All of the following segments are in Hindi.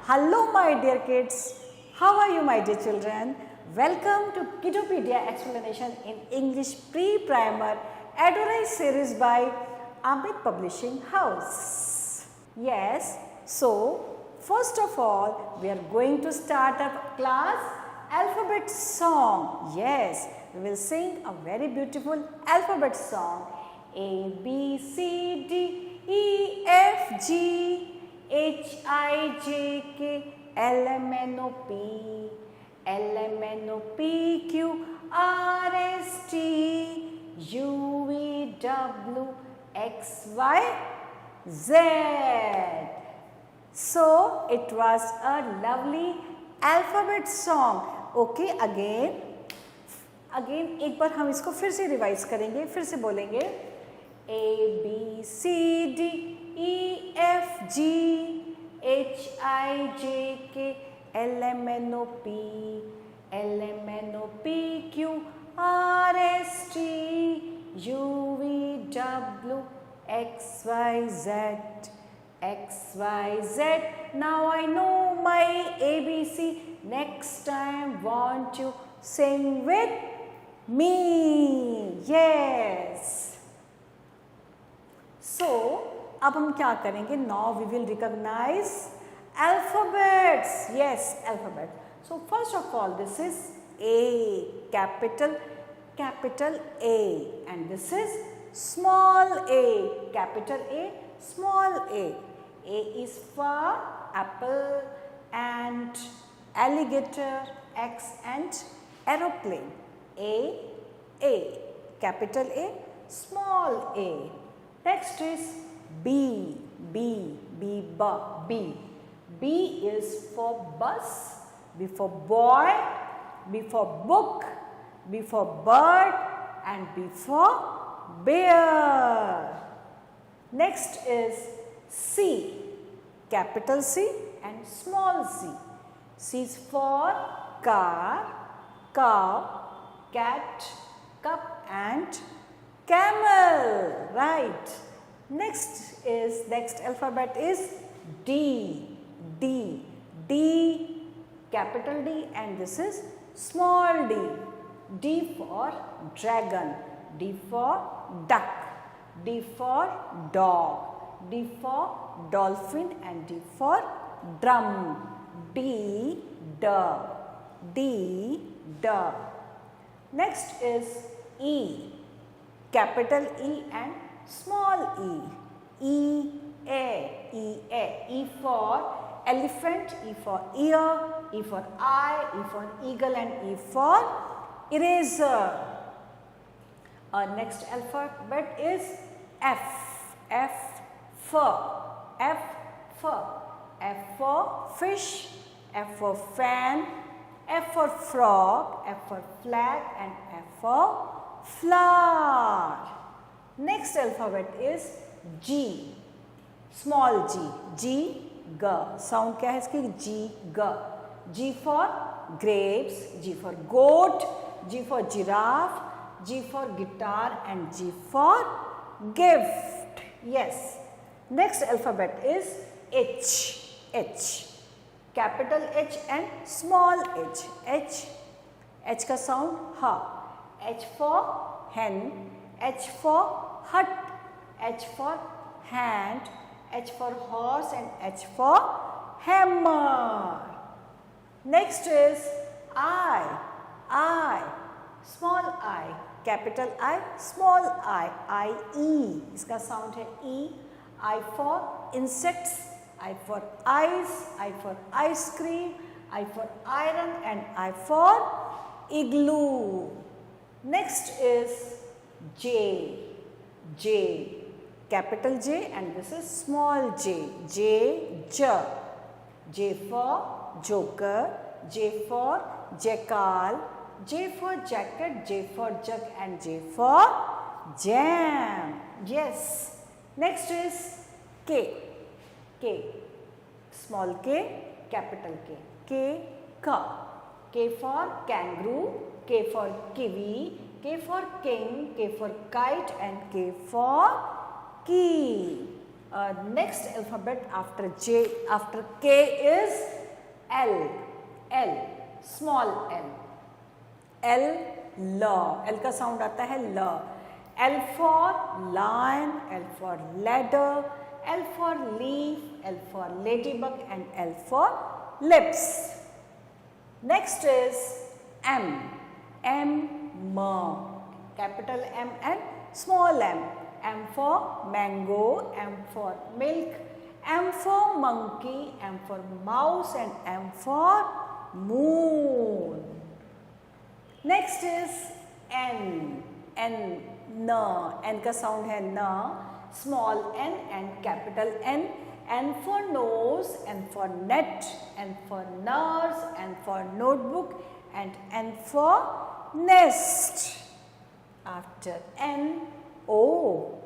Hello my dear kids, how are you my dear children? Welcome to Kidopedia explanation in English pre-primer Adorai series by Amit Publishing House. Yes, so first of all we are going to start a class alphabet song. Yes, we will sing a very beautiful alphabet song. A, B, C, D, E, F, G, H, I, J, K, L, M, N, O, P, L, M, N, O, P, Q, R, S, T, U, V, W, X, Y, Z. So, it was a lovely alphabet song. Okay, again एक बार हम इसको फिर से रिवाइज करेंगे, फिर से बोलेंगे A, B, C, D, E, F, G, H, I, J, K, L, M, N, O, P, L, M, N, O, P, Q, R, S, T, U, V, W, X, Y, Z, X, Y, Z. Now I know my ABC. Next time want you sing with me. Yes. So, अब हम क्या करेंगे? Now we will recognize alphabets. Yes, alphabet. So, first of all, this is A, capital A, and this is small a, capital A, small a. A is for apple and alligator, X and aeroplane. A, capital A, small a. Next is B. B is for bus, B for boy, B for book, B for bird and B for bear. Next is C, capital C and small c. C is for car, cow, cat, cup and camel, right? Next alphabet is D, capital D and this is small d. D for dragon, D for duck, D for dog, D for dolphin and D for drum. D. Next is E, capital E and small e. E for elephant, E for ear, E for eye, E for eagle and E for eraser. Our next alphabet is F. F for fish, F for fan, F for frog, F for flag and F for flower. Next alphabet is G, small g, G. Sound क्या है इसकी? G for grapes, G for goat, G for giraffe, G for guitar and G for gift. Yes. Next alphabet is H. Capital H and small h. H का sound ha. H for hen, H for hut, H for hand, H for horse and H for hammer. Next is I. Small I, capital I, small I, E. इसका sound है E. I for insects, I for ice, I for ice cream, I for iron and I for igloo. Next is J, capital J and this is small j. J for joker, J for jackal, J for jacket, J for jug and J for jam. Yes. Next is K. Small k, capital K. K for kangaroo, K for kiwi, K for king, K for kite and K for key. Next alphabet after K is L, L, small L. L, L, L का साउंड आता है ल. L for lion, L for ladder, L for leaf, L for ladybug, and L for lips. Next is M, M, M, capital M and small m. M for mango, M for milk, M for monkey, M for mouse, and M for moon. Next is N, N, N, N का साउंड है न, small n and capital N. N for nose, N for net, N for nurse, N for notebook, and N for nest. After N, O,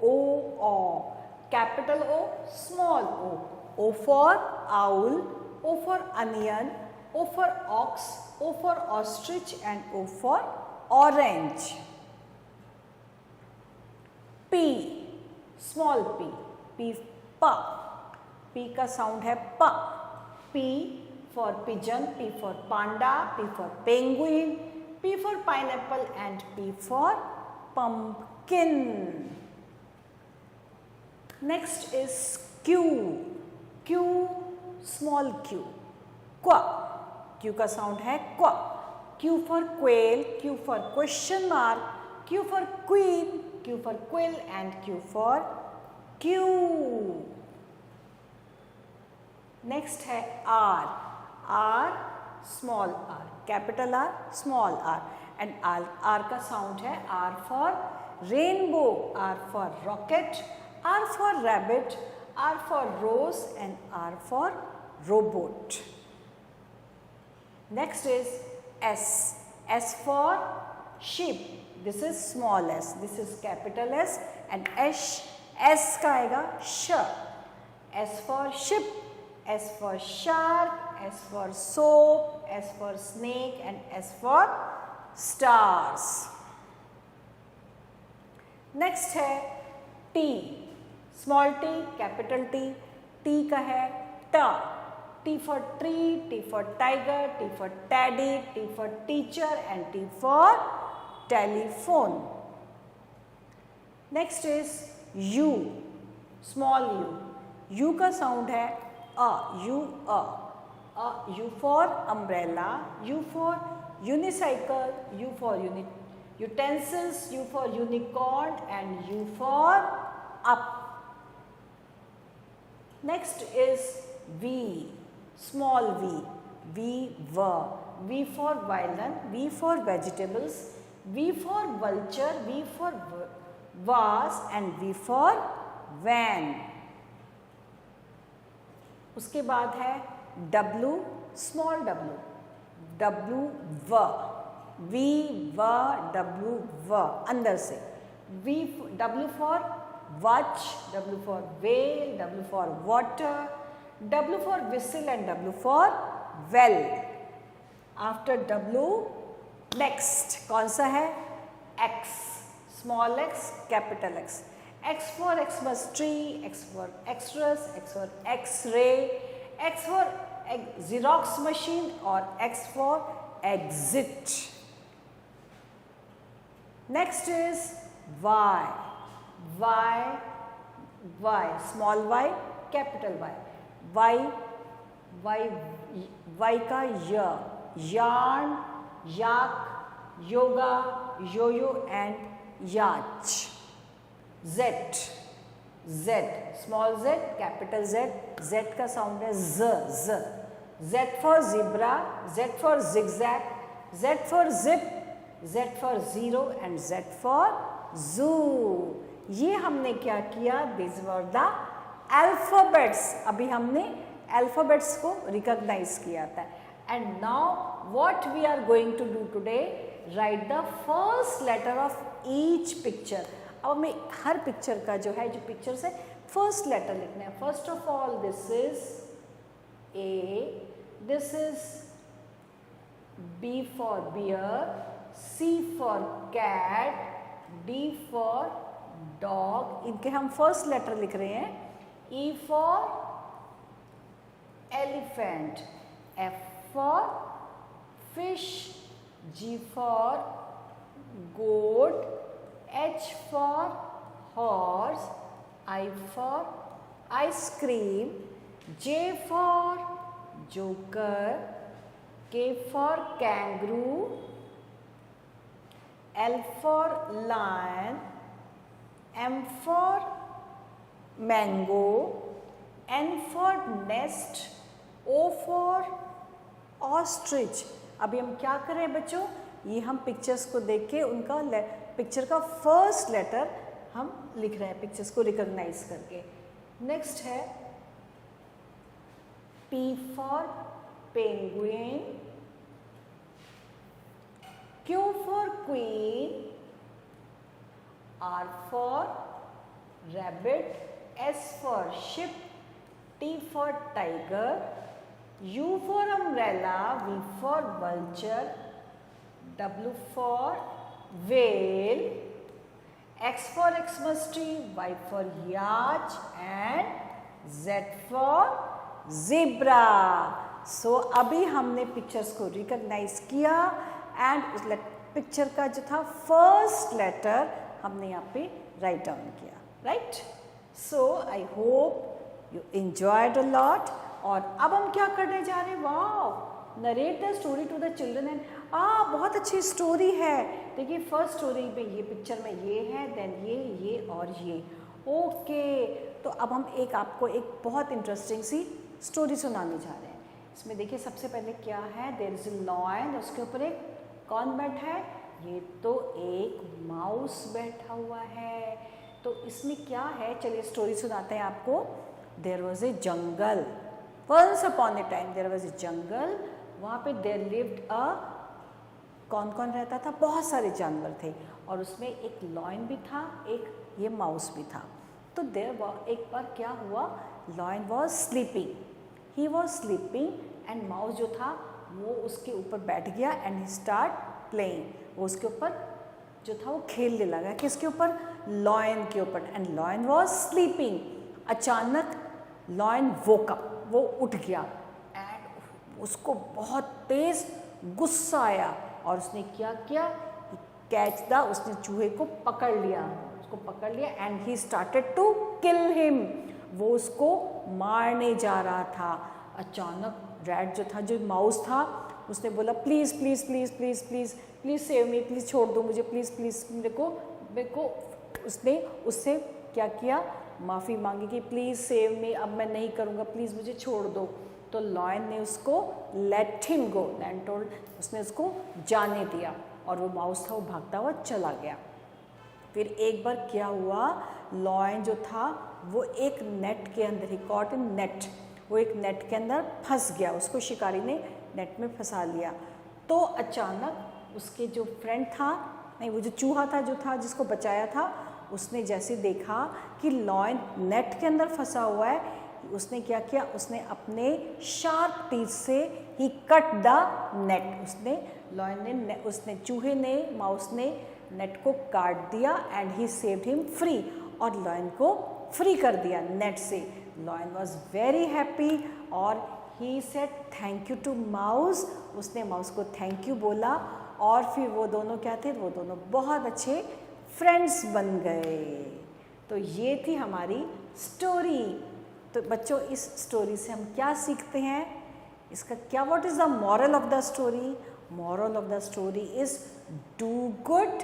O, O, capital O, small o. O for owl, O for onion, O for ox, O for ostrich, and O for orange. P, small p, P, pa. P का साउंड है प. P for pigeon, P for panda, P for penguin, P for pineapple, and P for pumpkin. Next is Q, Q, small q, qua. Q का साउंड है qua. Q for quail, Q for question mark, Q for queen, Q for quill, and Q for Q. Next है R, R, small r, capital R, small r, and R का साउंड है R for rainbow, R for rocket, R for rabbit, R for rose, and R for robot. Next is S, S for sheep. This is small s, this is capital S, and S का आएगा sh. S for ship, S for shark, S for soap, S for snake, and S for stars. Next है T, small t, capital T. T का है T. T for tree, T for tiger, T for teddy, T for teacher, and T for telephone. Next is U, small u. U का साउंड है a, U, a. U for umbrella, U for unicycle, U for utensils, U for unicorn, and U for up. Next is V, small v, V, V for violin, V for vegetables, V for vulture, V for vase, and V for van. उसके बाद है W, small w, W, V, W, V, अंदर से. W for watch, W for whale, W for water, W for whistle, and W for well. After W, next कौन सा है? X, small x, capital X. X for Xmas tree, X for extras, X for X-ray, X for Xerox machine, or X for exit. Next is Y, small y, capital Y. Y का य, yarn, yak, yoga, yo-yo, and yacht. Z, small z, capital Z. Z का साउंड है Z. Z for zebra, Z for zigzag, Z for zip, Z for zero, and Z for zoo. ये हमने क्या किया? These were the alphabets. अभी हमने alphabets को recognize किया था. And now what we are going to do today? Write the first letter of each picture. अब हमें हर पिक्चर का जो पिक्चर्स है फर्स्ट लेटर लिखना है. First of all this is A, this is B for bear, C for cat, D for dog. इनके हम फर्स्ट लेटर लिख रहे हैं. E for elephant, F for fish, G for goat, H for horse, I for ice cream, J for joker, K for kangaroo, L for lion, M for mango, N for nest, O for ostrich. अभी हम क्या कर रहे हैं बच्चों, ये हम पिक्चर्स को देख के उनका पिक्चर का फर्स्ट लेटर हम लिख रहे हैं, पिक्चर्स को रिकॉग्नाइज करके. नेक्स्ट है P for penguin, Q for queen, R for rabbit, S for ship, T for tiger, U for umbrella, V for vulture, W for whale, X for Xmas tree, Y for yacht and Z for zebra. So अभी हमने पिक्चर्स को रिकॉग्नाइज किया एंड उस पिक्चर का जो था फर्स्ट लेटर हमने यहाँ पे राइट डाउन किया, right. So I hope you enjoyed a lot. और अब हम क्या करने जा रहे हैं, वाह, narrate the story to the children. And बहुत अच्छी स्टोरी है. देखिए फर्स्ट स्टोरी में ये पिक्चर में ये है, देन ये और ये. ओके, तो अब हम आपको एक बहुत इंटरेस्टिंग सी स्टोरी सुनाने जा रहे हैं. इसमें देखिए सबसे पहले क्या है, देयर इज अ लॉयन, उसके ऊपर एक कौन बैठा है, ये तो एक माउस बैठा हुआ है. तो इसमें क्या है, चलिए स्टोरी सुनाते हैं आपको. There was a jungle, once upon a time there was a jungle. वहाँ पे देयर लिव्ड अ, कौन कौन रहता था, बहुत सारे जानवर थे और उसमें एक लॉयन भी था, एक ये माउस भी था. तो एक बार क्या हुआ, lion was sleeping, he was sleeping and mouse जो था वो उसके ऊपर बैठ गया एंड ही स्टार्ट प्लेइंग. वो उसके ऊपर जो था वो खेलने लगा. किसके ऊपर, लॉयन के ऊपर. And lion was sleeping. अचानक लॉयन वोक अप, वो उठ गया एंड उसको बहुत तेज गुस्सा आया और उसने क्या किया, कैच द, उसने चूहे को पकड़ लिया, उसको पकड़ लिया and he started to kill him. वो उसको मारने जा रहा था. अचानक रैट जो था, जो माउस था, उसने बोला please please please please please please save me, please छोड़ दो मुझे, प्लीज़ प्लीज़ मेरे को. उसने उससे क्या किया, माफ़ी मांगी कि प्लीज़ सेव मी, अब मैं नहीं करूँगा, प्लीज़ मुझे छोड़ दो. तो लॉयन ने उसको let him go, lion told, उसने उसको जाने दिया और वो माउस था वो भागता हुआ चला गया. फिर एक बार क्या हुआ, लॉयन जो था वो एक नेट के अंदर, ही कॉट इन नेट, वो एक नेट के अंदर फंस गया, उसको शिकारी ने नेट में फंसा लिया. तो अचानक उसके जो फ्रेंड था, नहीं वो जो चूहा था जो था जिसको बचाया था, उसने जैसे देखा कि लॉयन नेट के अंदर फंसा हुआ है, उसने क्या किया, उसने अपने शार्प टीथ से ही कट द नेट. उसने लॉयन ने, उसने चूहे ने, माउस ने नेट को काट दिया and he saved him free, और लॉयन को फ्री कर दिया नेट से. लॉयन वॉज वेरी हैप्पी और he said thank you to mouse. उसने माउस को थैंक यू बोला और फिर वो दोनों क्या थे, वो दोनों बहुत अच्छे फ्रेंड्स बन गए. तो ये थी हमारी स्टोरी. तो बच्चों इस स्टोरी से हम क्या सीखते हैं, इसका क्या, what is the moral of the story. Moral of the story is do good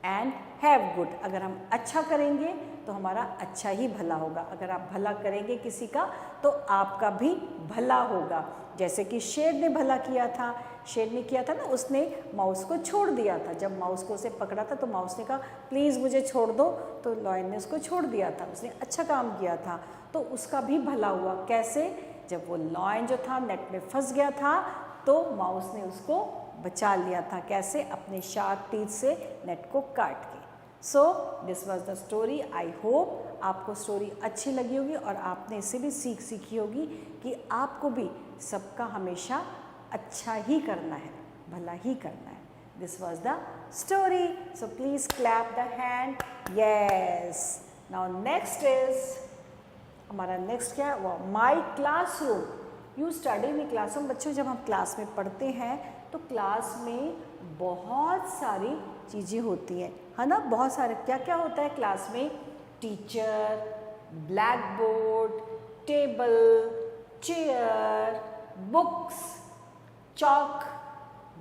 and have good. अगर हम अच्छा करेंगे तो हमारा अच्छा ही भला होगा. अगर आप भला करेंगे किसी का तो आपका भी भला होगा. जैसे कि शेर ने भला किया था, शेर ने किया था ना, उसने माउस को छोड़ दिया था. जब माउस को उसे पकड़ा था तो माउस ने कहा प्लीज़ मुझे छोड़ दो, तो लॉयन ने उसको छोड़ दिया था. उसने अच्छा काम किया था तो उसका भी भला हुआ. कैसे, जब वो लॉयन जो था नेट में फंस गया था तो माउस ने उसको बचा लिया था. कैसे, अपने शार्प टीथ से नेट को काट के. So this was the story. I hope आपको स्टोरी अच्छी लगी होगी और आपने इससे भी सीखी होगी कि आपको भी सबका हमेशा अच्छा ही करना है, भला ही करना है. This was the story. So please clap the hand. Yes, now next is, हमारा नेक्स्ट क्या है, वो माई classroom. You study in classroom. बच्चों जब हम क्लास में पढ़ते हैं तो क्लास में बहुत सारी चीज़ें होती हैं, है ना। बहुत सारे क्या क्या होता है क्लास में, teacher, black board, table, chair, books, chalk,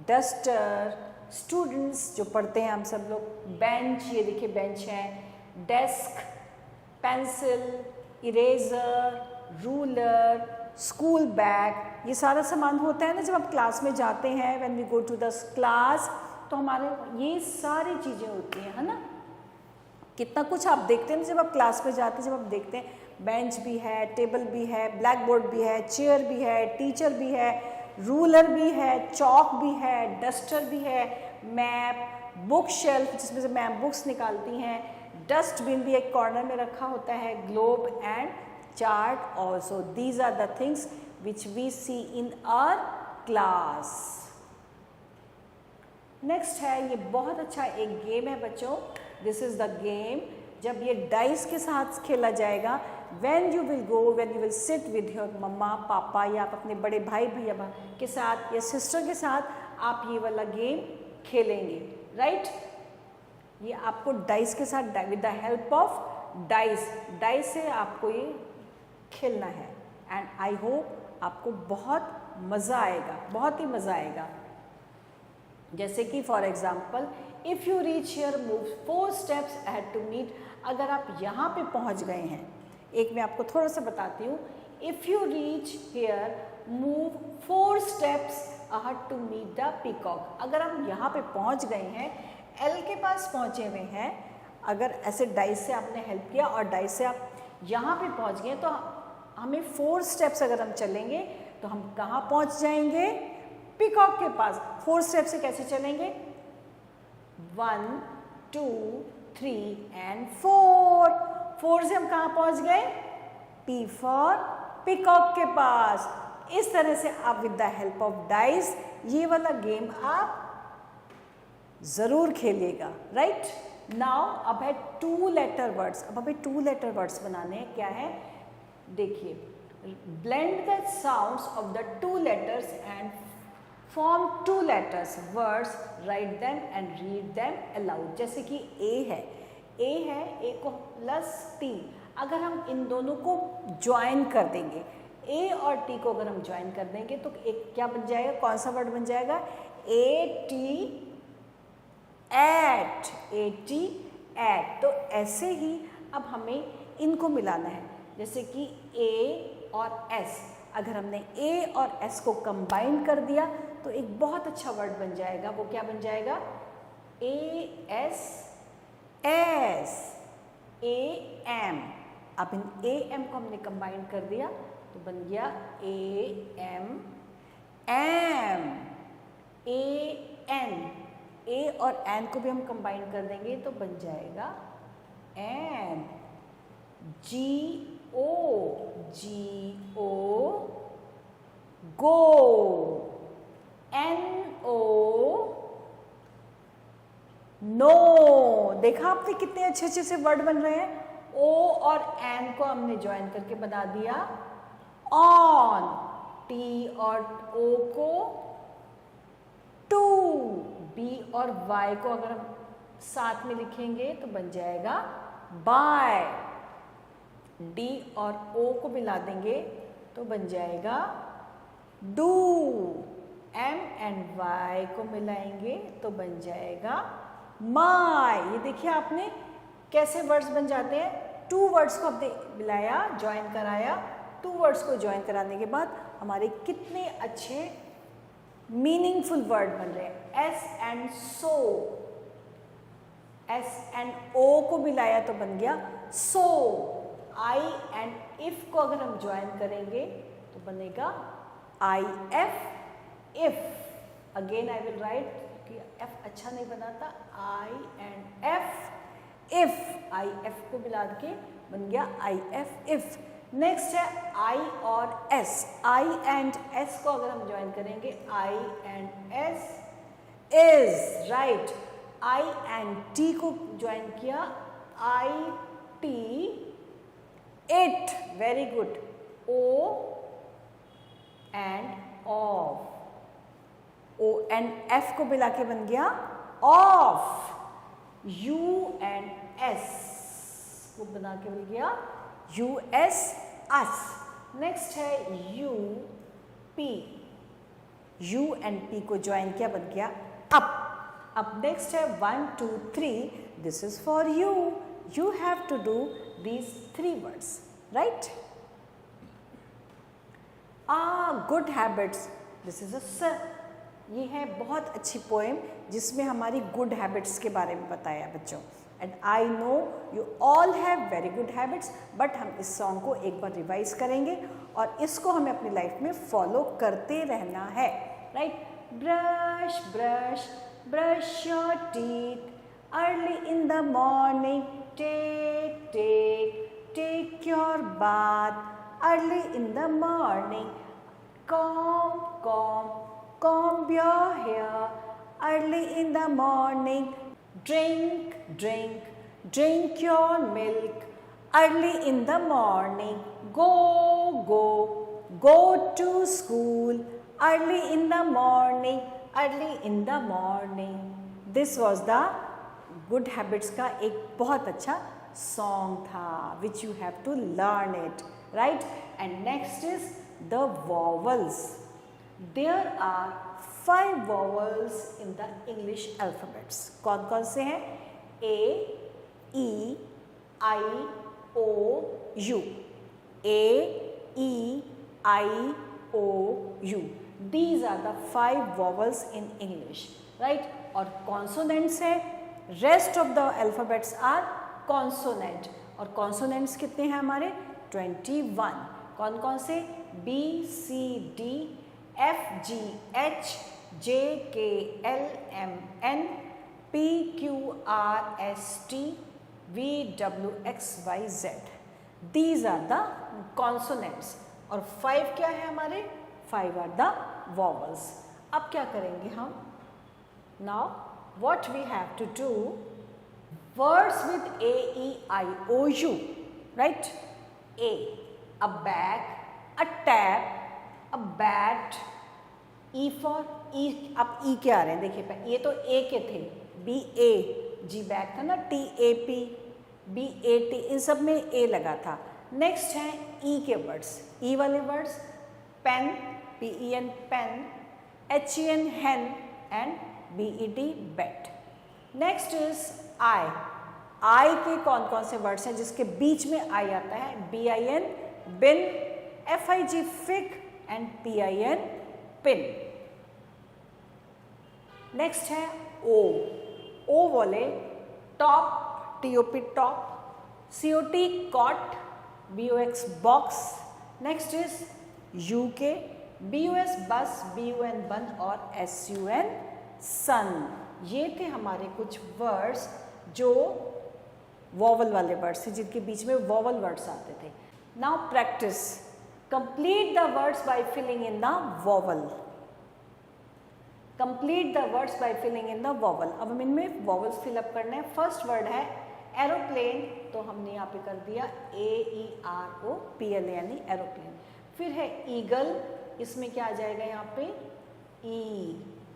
duster, students जो पढ़ते हैं हम सब लोग, बेंच, ये देखिए बेंच है, desk, pencil, eraser, ruler, school bag, ये सारा सामान होता है ना जब आप क्लास में जाते हैं। When we go to the class तो हमारे ये सारी चीज़ें होती हैं, है ना। कितना कुछ आप देखते हैं जब आप क्लास में जाते हैं, जब आप देखते हैं बेंच भी है, टेबल भी है, ब्लैक बोर्ड भी है, चेयर भी है, टीचर भी है, रूलर भी है, चॉक भी है, डस्टर भी है, मैप, बुक शेल्फ जिसमें से मैम बुक्स निकालती हैं, डस्टबिन भी एक कॉर्नर में रखा होता है, globe and chart also. These are the things which we see in our class. Next है, ये बहुत अच्छा एक गेम है बच्चों, दिस इज द गेम। जब ये डाइस के साथ खेला जाएगा, when you will sit with your mamma papa या आप अपने बड़े भाई भैया के साथ या सिस्टर के साथ आप ये वाला गेम खेलेंगे, राइट। ये आपको डाइस के साथ with the help of dice से आपको ये खेलना है एंड आई होप आपको बहुत मज़ा आएगा, बहुत ही मज़ा आएगा। जैसे कि for example, if you reach here move 4 steps ahead to meet. अगर आप यहाँ पे पहुँच गए हैं, एक मैं आपको थोड़ा सा बताती हूँ, if you reach here move 4 steps ahead to meet the peacock. अगर हम यहाँ पे पहुँच गए हैं, एल के पास पहुँचे हुए हैं, अगर ऐसे डाइस से आपने हेल्प किया और डाइस से आप यहाँ पे पहुँच गए, तो हमें 4 स्टेप्स अगर हम चलेंगे तो हम कहाँ पहुँच जाएंगे, पीकॉक के पास। 4 स्टेप से कैसे चलेंगे, 1 2 3 एंड 4 से हम कहाँ पहुँच गए, P फॉर पीकॉक के पास। इस तरह से आप with the help of dice ये वाला गेम आप ज़रूर खेलिएगा, राइट। नाउ अब है 2 लेटर वर्ड्स। अब हमें 2 लेटर वर्ड्स बनाने हैं। क्या है, देखिए, blend the sounds of the 2 letters and form 2 letters words, write them and read them aloud। जैसे कि A है, A को प्लस T, अगर हम इन दोनों को ज्वाइन कर देंगे, A और T को अगर हम ज्वाइन कर देंगे तो एक क्या बन जाएगा, कौन सा वर्ड बन जाएगा, AT एट। तो ऐसे ही अब हमें इनको मिलाना है, जैसे कि A और S, अगर हमने A और S को कंबाइन कर दिया तो एक बहुत अच्छा वर्ड बन जाएगा। वो क्या बन जाएगा, AS AM। अब इन AM को हमने कंबाइन कर दिया तो बन गया AM AN। A और N को भी हम कंबाइन कर देंगे तो बन जाएगा an. GO go. NO no. देखा आपने कितने अच्छे अच्छे से वर्ड बन रहे हैं। O और N को हमने ज्वाइन करके बना दिया ऑन। T और O को टू। B और Y को अगर हम साथ में लिखेंगे तो बन जाएगा बाय। D और O को मिला देंगे तो बन जाएगा डू। M एंड Y को मिलाएंगे तो बन जाएगा माय। ये देखिए आपने कैसे वर्ड्स बन जाते हैं। 2 वर्ड्स को आपने मिलाया, ज्वाइन कराया। 2 वर्ड्स को ज्वाइन कराने के बाद हमारे कितने अच्छे मीनिंगफुल वर्ड बन रहे हैं। S and so, S and O को मिलाया तो बन गया सो। I एंड इफ को अगर हम ज्वाइन करेंगे तो बनेगा IF if. Again I will write कि F अच्छा नहीं बनाता। I and F if. IF को मिला के बन गया IF इफ। नेक्स्ट है I और S। I एंड S को अगर हम ज्वाइन करेंगे I and S is, right. I and T को ज्वाइन किया IT it, very good. O and of, O and F को मिला के बन गया ऑफ, यू एंड एस को बना के बन गया यू एस अस। नेक्स्ट है U P, you and P को ज्वाइन किया बन गया अप। अब नेक्स्ट है 1 2 3, this is for you, you have to do these 3 words, right. Good habits, this is a, ये है बहुत अच्छी पोएम जिसमें हमारी गुड हैबिट्स के बारे में बताया बच्चों। And I know you all have very good habits, but हम इस सॉन्ग को एक बार रिवाइज करेंगे और इसको हमें अपनी लाइफ में फॉलो करते रहना है, right. Brush brush brush your teeth early in the morning, take your bath early in the morning, comb your hair early in the morning, drink your milk early in the morning, go to school early in the morning, This was the good habits का एक बहुत अच्छा song था, which you have to learn it, right? And next is the vowels. There are 5 vowels in the English alphabets. कौन कौन से हैं? A, E, I, O, U. A, E, I, O, U. These are the 5 vowels in English, right? और consonants है, rest of the alphabets are consonant. और consonants कितने हैं हमारे? 21. कौन कौन से? B, C, D, F, G, H, J, K, L, M, N, P, Q, R, S, T, V, W, X, Y, Z. These are the consonants. और 5 क्या है हमारे? 5 are the vowels. अब क्या करेंगे हम? Now what we have to do? Words with A, E, I, O, U, right? A, a bag, a tab, a bat. E for E, अब E के आ रहे हैं, देखिए ये तो A के थे, B A, G बैग था ना, T A P, B A T, इन सब में A लगा था। नेक्स्ट है E के वर्ड्स, E वाले words pen, P E N pen, H E N hen and B E D bed. Next is I के कौन कौन से वर्ड्स हैं जिसके बीच में I आता है? B I N bin, F I G fig and P I N pin. Next है O बोले top, TOP top, COT cot, BOX box. Next is U के BUS बस, BUN बन और SUN सन। ये थे हमारे कुछ वर्ड्स जो वॉवल वाले वर्ड्स थे, जिनके बीच में वॉवल वर्ड्स आते थे। Now practice, complete the words by filling in the vowel. Complete the words by filling in the vowel. अब हम इनमें वॉवल्स फिलअप करने हैं। फर्स्ट वर्ड है एरोप्लेन, तो हमने यहाँ पे कर दिया AEROPLAN यानी एरोप्लेन। फिर है ईगल, इसमें क्या आ जाएगा यहाँ पे?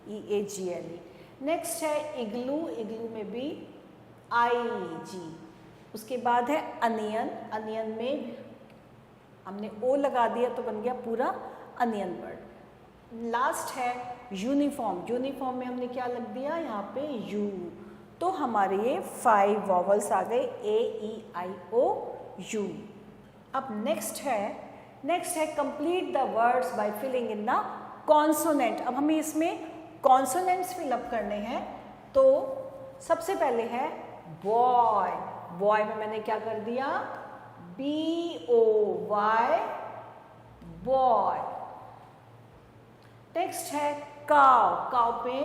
EAGLE। नेक्स्ट है इग्लू, इग्लू में भी IG। उसके बाद है अनियन, अनियन में हमने O लगा दिया तो बन गया पूरा अनियन वर्ड। लास्ट है यूनिफॉर्म, यूनिफॉर्म में हमने क्या लग दिया यहाँ पे? U। तो हमारे ये 5 वॉवल्स आ गए AEIOU। अब नेक्स्ट है complete the words by filling in the consonant. अब हमें इसमें कॉन्सोनेंट्स फिलअप करने हैं, तो सबसे पहले है बॉय। बॉय में मैंने क्या कर दिया? BOY boy. नेक्स्ट है काउ, काउ पे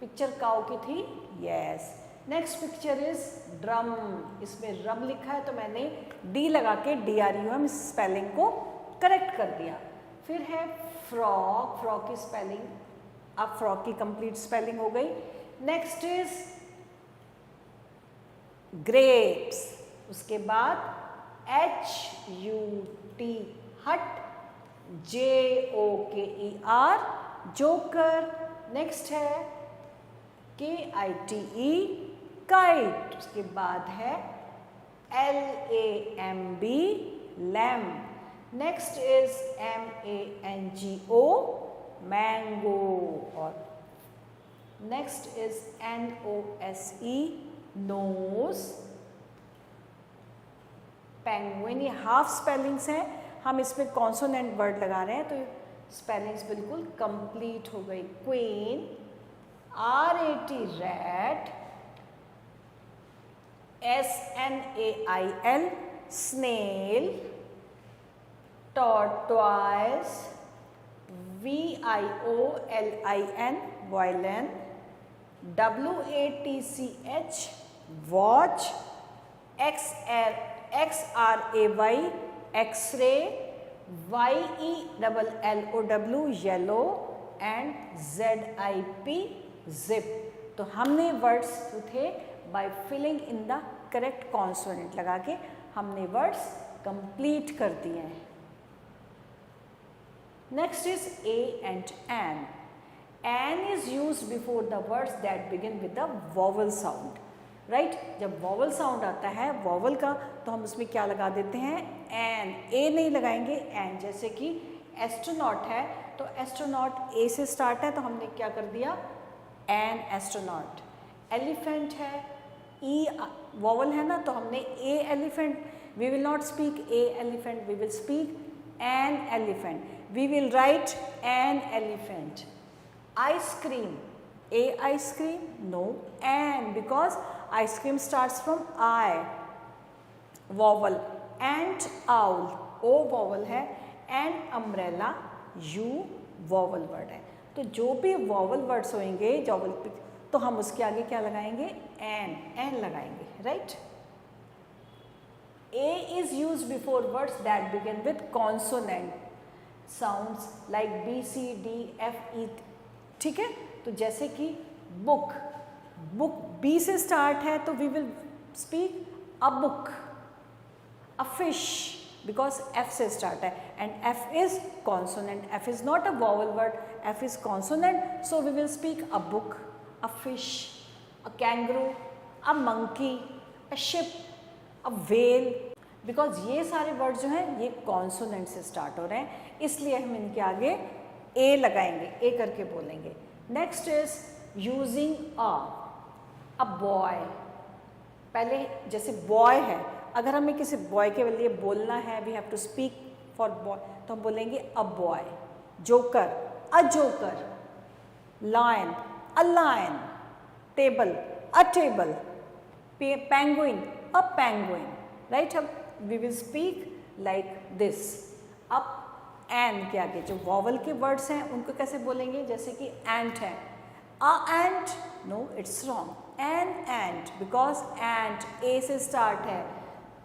पिक्चर काउ की थी, yes. Next picture is drum, इसमें रम लिखा है तो मैंने D लगा के DRUM स्पेलिंग को करेक्ट कर दिया। फिर है फ्रॉक, फ्रॉक की स्पेलिंग, अब फ्रॉक की कंप्लीट स्पेलिंग हो गई। नेक्स्ट इज ग्रेप्स, उसके बाद HUT hut, Joker, joker. Next है KITE, काइट। उसके बाद है LAMB, lamp. Next is MANGO, mango. और next is NOSE, nose. Penguin, ये हाफ स्पेलिंग्स हैं, हम इसमें कॉन्सोनेंट वर्ड लगा रहे हैं तो स्पेलिंग्स बिल्कुल कंप्लीट हो गई। Queen, RAT, rat. SNAIL, snail. Tortoise, VIOLIN, violin. WATCH, watch. XRAY, x ray. YELLOW, yellow. And ZIP, zip. तो हमने वर्ड्स जो थे by filling in the correct consonant लगा के हमने वर्ड्स कंप्लीट कर दिए हैं। Next is A and an. An is used before the words that begin with the vowel sound. Right जब वॉवल साउंड आता है वॉवल का तो हम उसमें क्या लगा देते हैं, एन। ए नहीं लगाएंगे, एन। जैसे कि एस्ट्रोनॉट है तो एस्ट्रोनॉट ए से स्टार्ट है तो हमने क्या कर दिया, एन एस्ट्रोनॉट। एलिफेंट है, ई वॉवल है ना तो हमने a elephant. We will not speak a elephant, we will speak an elephant. We will write an elephant. Ice cream, a ice cream, no, an, because ice cream starts from I, vowel। ant, owl, O vowel है। and umbrella, U vowel word है। तो जो भी vowel words होंगे तो हम उसके आगे क्या लगाएंगे, n लगाएंगे, right. A is used before words that begin with consonant sounds like B, C, D, F, E, ठीक है। तो जैसे कि बुक, बुक बी से स्टार्ट है तो we will speak a book. A fish, because F से स्टार्ट है and F is consonant. F is not a vowel word, F is consonant, so we will speak a book, a fish, a kangaroo, a monkey, a ship, a whale. Because ये सारे वर्ड जो हैं ये कॉन्सोनेंट से स्टार्ट हो रहे हैं, इसलिए हम इनके आगे ए लगाएंगे, ए करके बोलेंगे। Next is using a boy. पहले जैसे बॉय है, अगर हमें किसी बॉय के लिए बोलना है, we have to speak for boy, तो हम बोलेंगे a boy. Joker, a joker. Lion, a lion. Table, a table. Penguin, a penguin, right. अब we will speak like this. अब एन के आगे जो वॉवल के वर्ड्स हैं उनको कैसे बोलेंगे, जैसे कि एंट है, a ant, no it's wrong, an ant, because ant A से स्टार्ट है।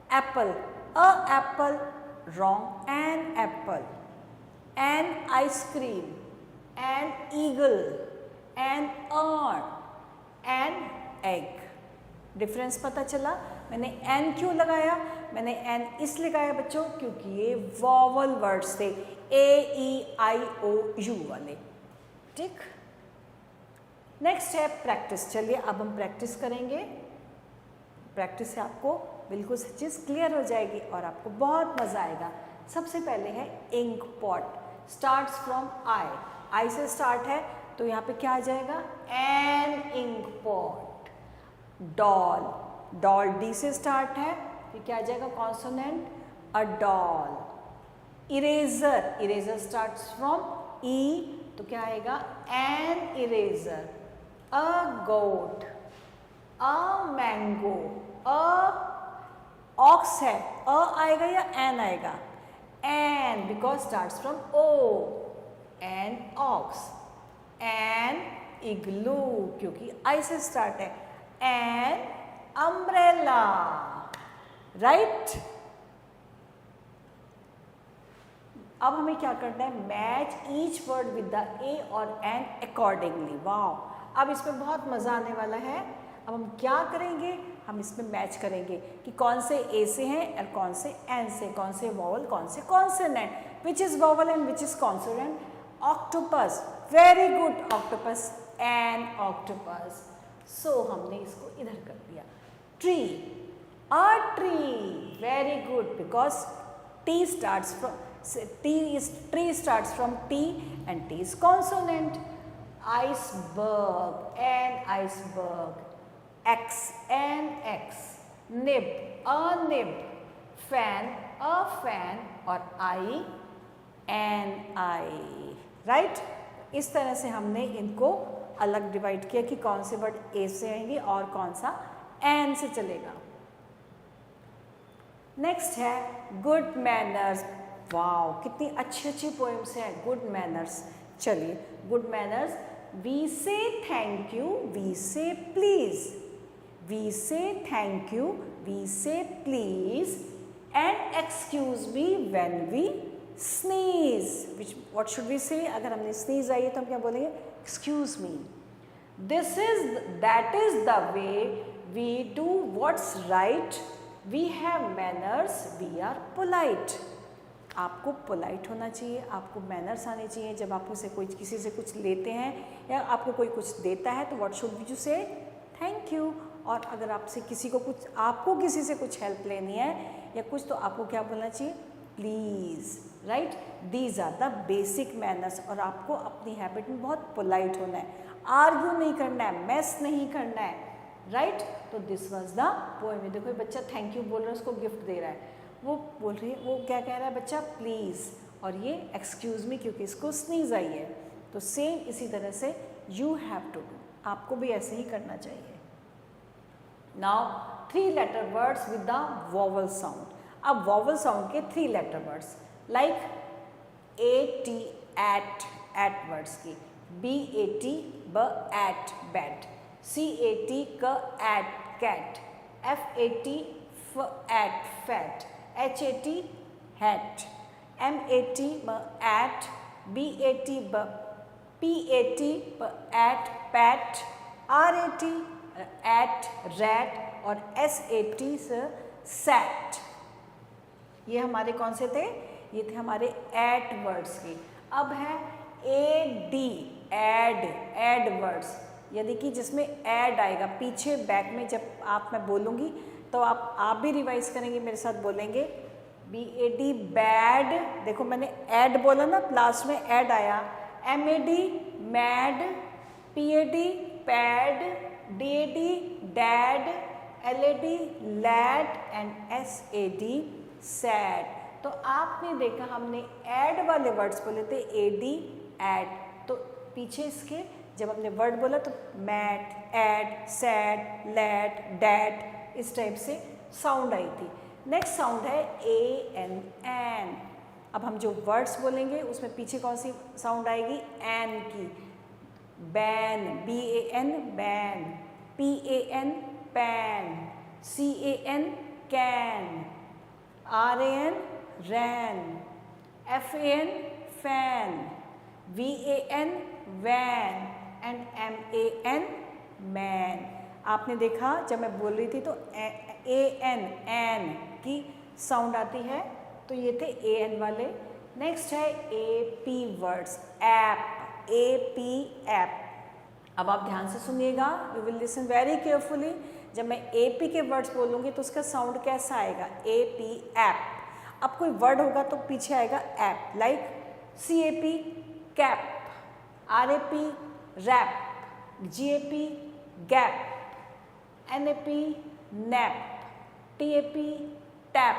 Apple, a apple, wrong, an apple. An ice cream, an eagle, an earn, an egg. Difference पता चला। मैंने एन क्यों लगाया, मैंने एन इसलिए लगाया बच्चों क्योंकि ये वॉवल वर्ड्स थे, ए ई आई ओ यू वाले, ठीक। नेक्स्ट है प्रैक्टिस। चलिए अब हम प्रैक्टिस करेंगे। प्रैक्टिस से आपको बिल्कुल सब चीज़ क्लियर हो जाएगी और आपको बहुत मज़ा आएगा। सबसे पहले है ink pot, starts from I. I से स्टार्ट है तो यहाँ पे क्या आ जाएगा, an ink pot. Doll, doll D से स्टार्ट है फिर क्या आ जाएगा, consonant, a doll. Eraser, eraser starts from E तो क्या आएगा, an eraser. A goat, a mango. A ox है, अ आएगा या एन आएगा, an, because starts from O, an ox. An igloo, क्योंकि आई से स्टार्ट है। An umbrella, right. अब हमें क्या करना है, match each word with the ए और एन अकॉर्डिंगली। वाओ, अब इसमें बहुत मज़ा आने वाला है। अब हम क्या करेंगे, हम इसमें मैच करेंगे कि कौन से ए से हैं और कौन से एन से, कौन से वॉवल कौन से consonant. which is vowel and which is consonant? Octopus. Very good, octopus. An octopus. So हमने इसको इधर कर दिया. Tree. A tree. Very good, because T starts from tree starts from T and T is consonant. Iceberg. An iceberg. X. An X. Nib. A nib. Fan. A fan. और I. An I. Right? इस तरह से हमने इनको अलग डिवाइड किया कि कौन से वर्ड ए से आएंगे और कौन सा एन से चलेगा. नेक्स्ट है गुड मैनर्स. वाओ, कितनी अच्छी अच्छी पोएम्स हैं. Good manners. चलिए, good manners. We say thank you, we say please. We say thank you, we say please and excuse me when we sneeze. What should we say? अगर हमने स्नीज आई है तो हम क्या बोलेंगे? Excuse me. That is the way we do what's right. We have manners, we are polite. आपको पोलाइट होना चाहिए, आपको मैनर्स आने चाहिए. जब आप उसे किसी से कुछ लेते हैं या आपको कोई कुछ देता है तो व्हाट शुड यू से? Thank you. और अगर आपको किसी से कुछ हेल्प लेनी है या कुछ, तो आपको क्या बोलना चाहिए? Please. Right? These are the basic manners. और आपको अपनी हैबिट में बहुत पोलाइट होना है, आर्ग्यू नहीं करना है, मेस नहीं करना है. राइट? तो दिस वाज द पोएम. देखो बच्चा थैंक यू बोल रहा है, उसको गिफ्ट दे रहा है. वो बोल रही है, वो क्या कह रहा है बच्चा? प्लीज़. और ये एक्सक्यूज मी, क्योंकि इसको स्नीज आई है. तो सेम इसी तरह से यू हैव टू डू. आपको भी ऐसे ही करना चाहिए. Now 3 letter words with the vowel sound. अब वॉवल साउंड के 3 letter words like AT at words की, BAT at bat, CAT at cat, FAT at fat, HAT hat, MAT at, BAT PAT at pat, RAT at rat और SAT सैट. ये हमारे कौन से थे? ये थे हमारे एट वर्ड्स के. अब है AD एड वर्ड्स, यानी कि जिसमें ऐड आएगा पीछे बैक में. जब मैं बोलूँगी तो आप भी रिवाइज करेंगे, मेरे साथ बोलेंगे. BAD bad. देखो मैंने ऐड बोला ना, लास्ट में ऐड आया. MAD mad, PAD pad, DAD dad, LAD lad and SAD sad. तो आपने देखा हमने ऐड वाले वर्ड्स बोले थे AD ऐड, तो पीछे इसके जब हमने वर्ड बोला तो mat, ad, sad, lad, dad, इस टाइप से साउंड आई थी. नेक्स्ट साउंड है AN एन. अब हम जो वर्ड्स बोलेंगे उसमें पीछे कौन सी साउंड आएगी? एन की. Ban, BAN ban, PAN pan, CAN can, RAN ran, FAN fan, VAN van and MAN man. आपने देखा जब मैं बोल रही थी तो AN एन की साउंड आती है, तो ये थे AN वाले. नेक्स्ट है AP words. App, AP ap. अब आप ध्यान से सुनिएगा, you will listen very carefully. जब मैं AP के वर्ड्स बोलूँगी तो उसका साउंड कैसा आएगा? AP ap. अब कोई वर्ड होगा तो पीछे आएगा ap, like CAP cap, RAP rap, GAP gap, NAP nap, TAP tap,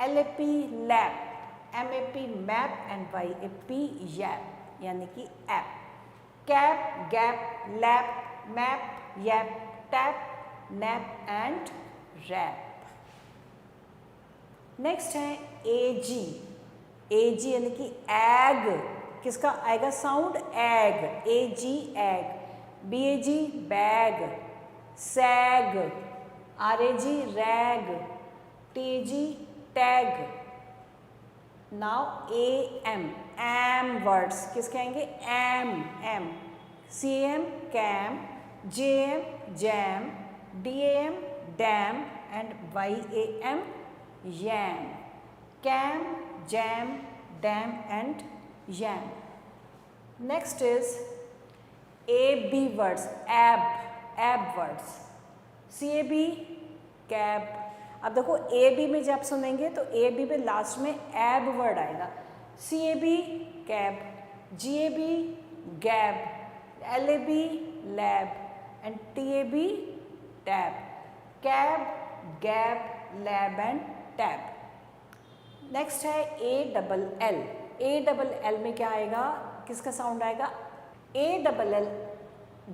LAP lap, MAP map and YAP yap, यानी कि ap. Cap, gap, lap, map, yap, tap, nap and rap. Next है AG. AG यानी कि एग. किसका आएगा sound? Ag. AG ag. BAG bag, sag, RAG rag, TAG tag. Now AM am words. किसके आएंगे? M. CAM cam, JAM jam, DAM dam and YAM yam. Cam, jam, dam and yam. Next is AB words, ab words. CAB, cab. अब देखो AB में जब सुनेंगे तो AB में लास्ट में ab वर्ड आएगा. CAB, cab, GAB, gab, LAB, lab and TAB, tab. Cab, gab, lab and tab. Next है ALL. ALL में क्या आएगा, किसका साउंड आएगा? ALL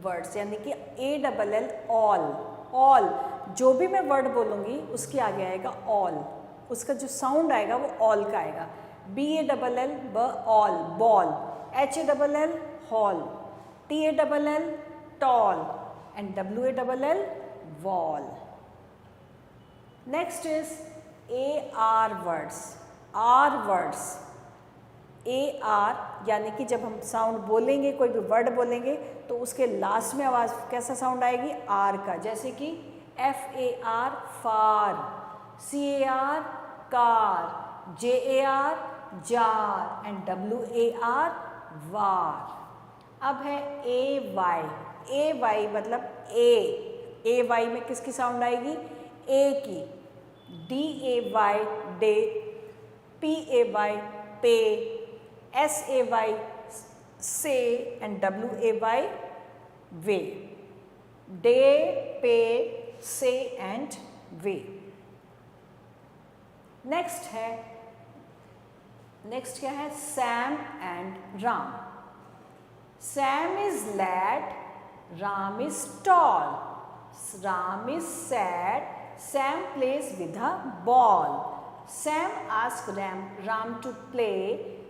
वर्ड्स, यानी कि ALL ऑल. जो भी मैं वर्ड बोलूँगी उसके आगे आएगा ऑल, उसका जो साउंड आएगा वो ऑल का आएगा. BALL all, ball. HALL hall, TALL tall and WALL wall. Next is AR words. Ar words, AR यानी कि जब हम साउंड बोलेंगे, कोई भी वर्ड बोलेंगे तो उसके लास्ट में आवाज़ कैसा साउंड आएगी? आर का. जैसे कि FAR far, CAR car, JAR jar and WAR वार. अब है AY मतलब AY में किसकी साउंड आएगी? A की. DAY day, PAY pay, SAY say and WAY way. Day, pay, say and way. Next क्या है? Sam and Ram. Sam is lad, Ram is tall. Ram is sad, Sam plays with a ball. Sam asked Ram to play.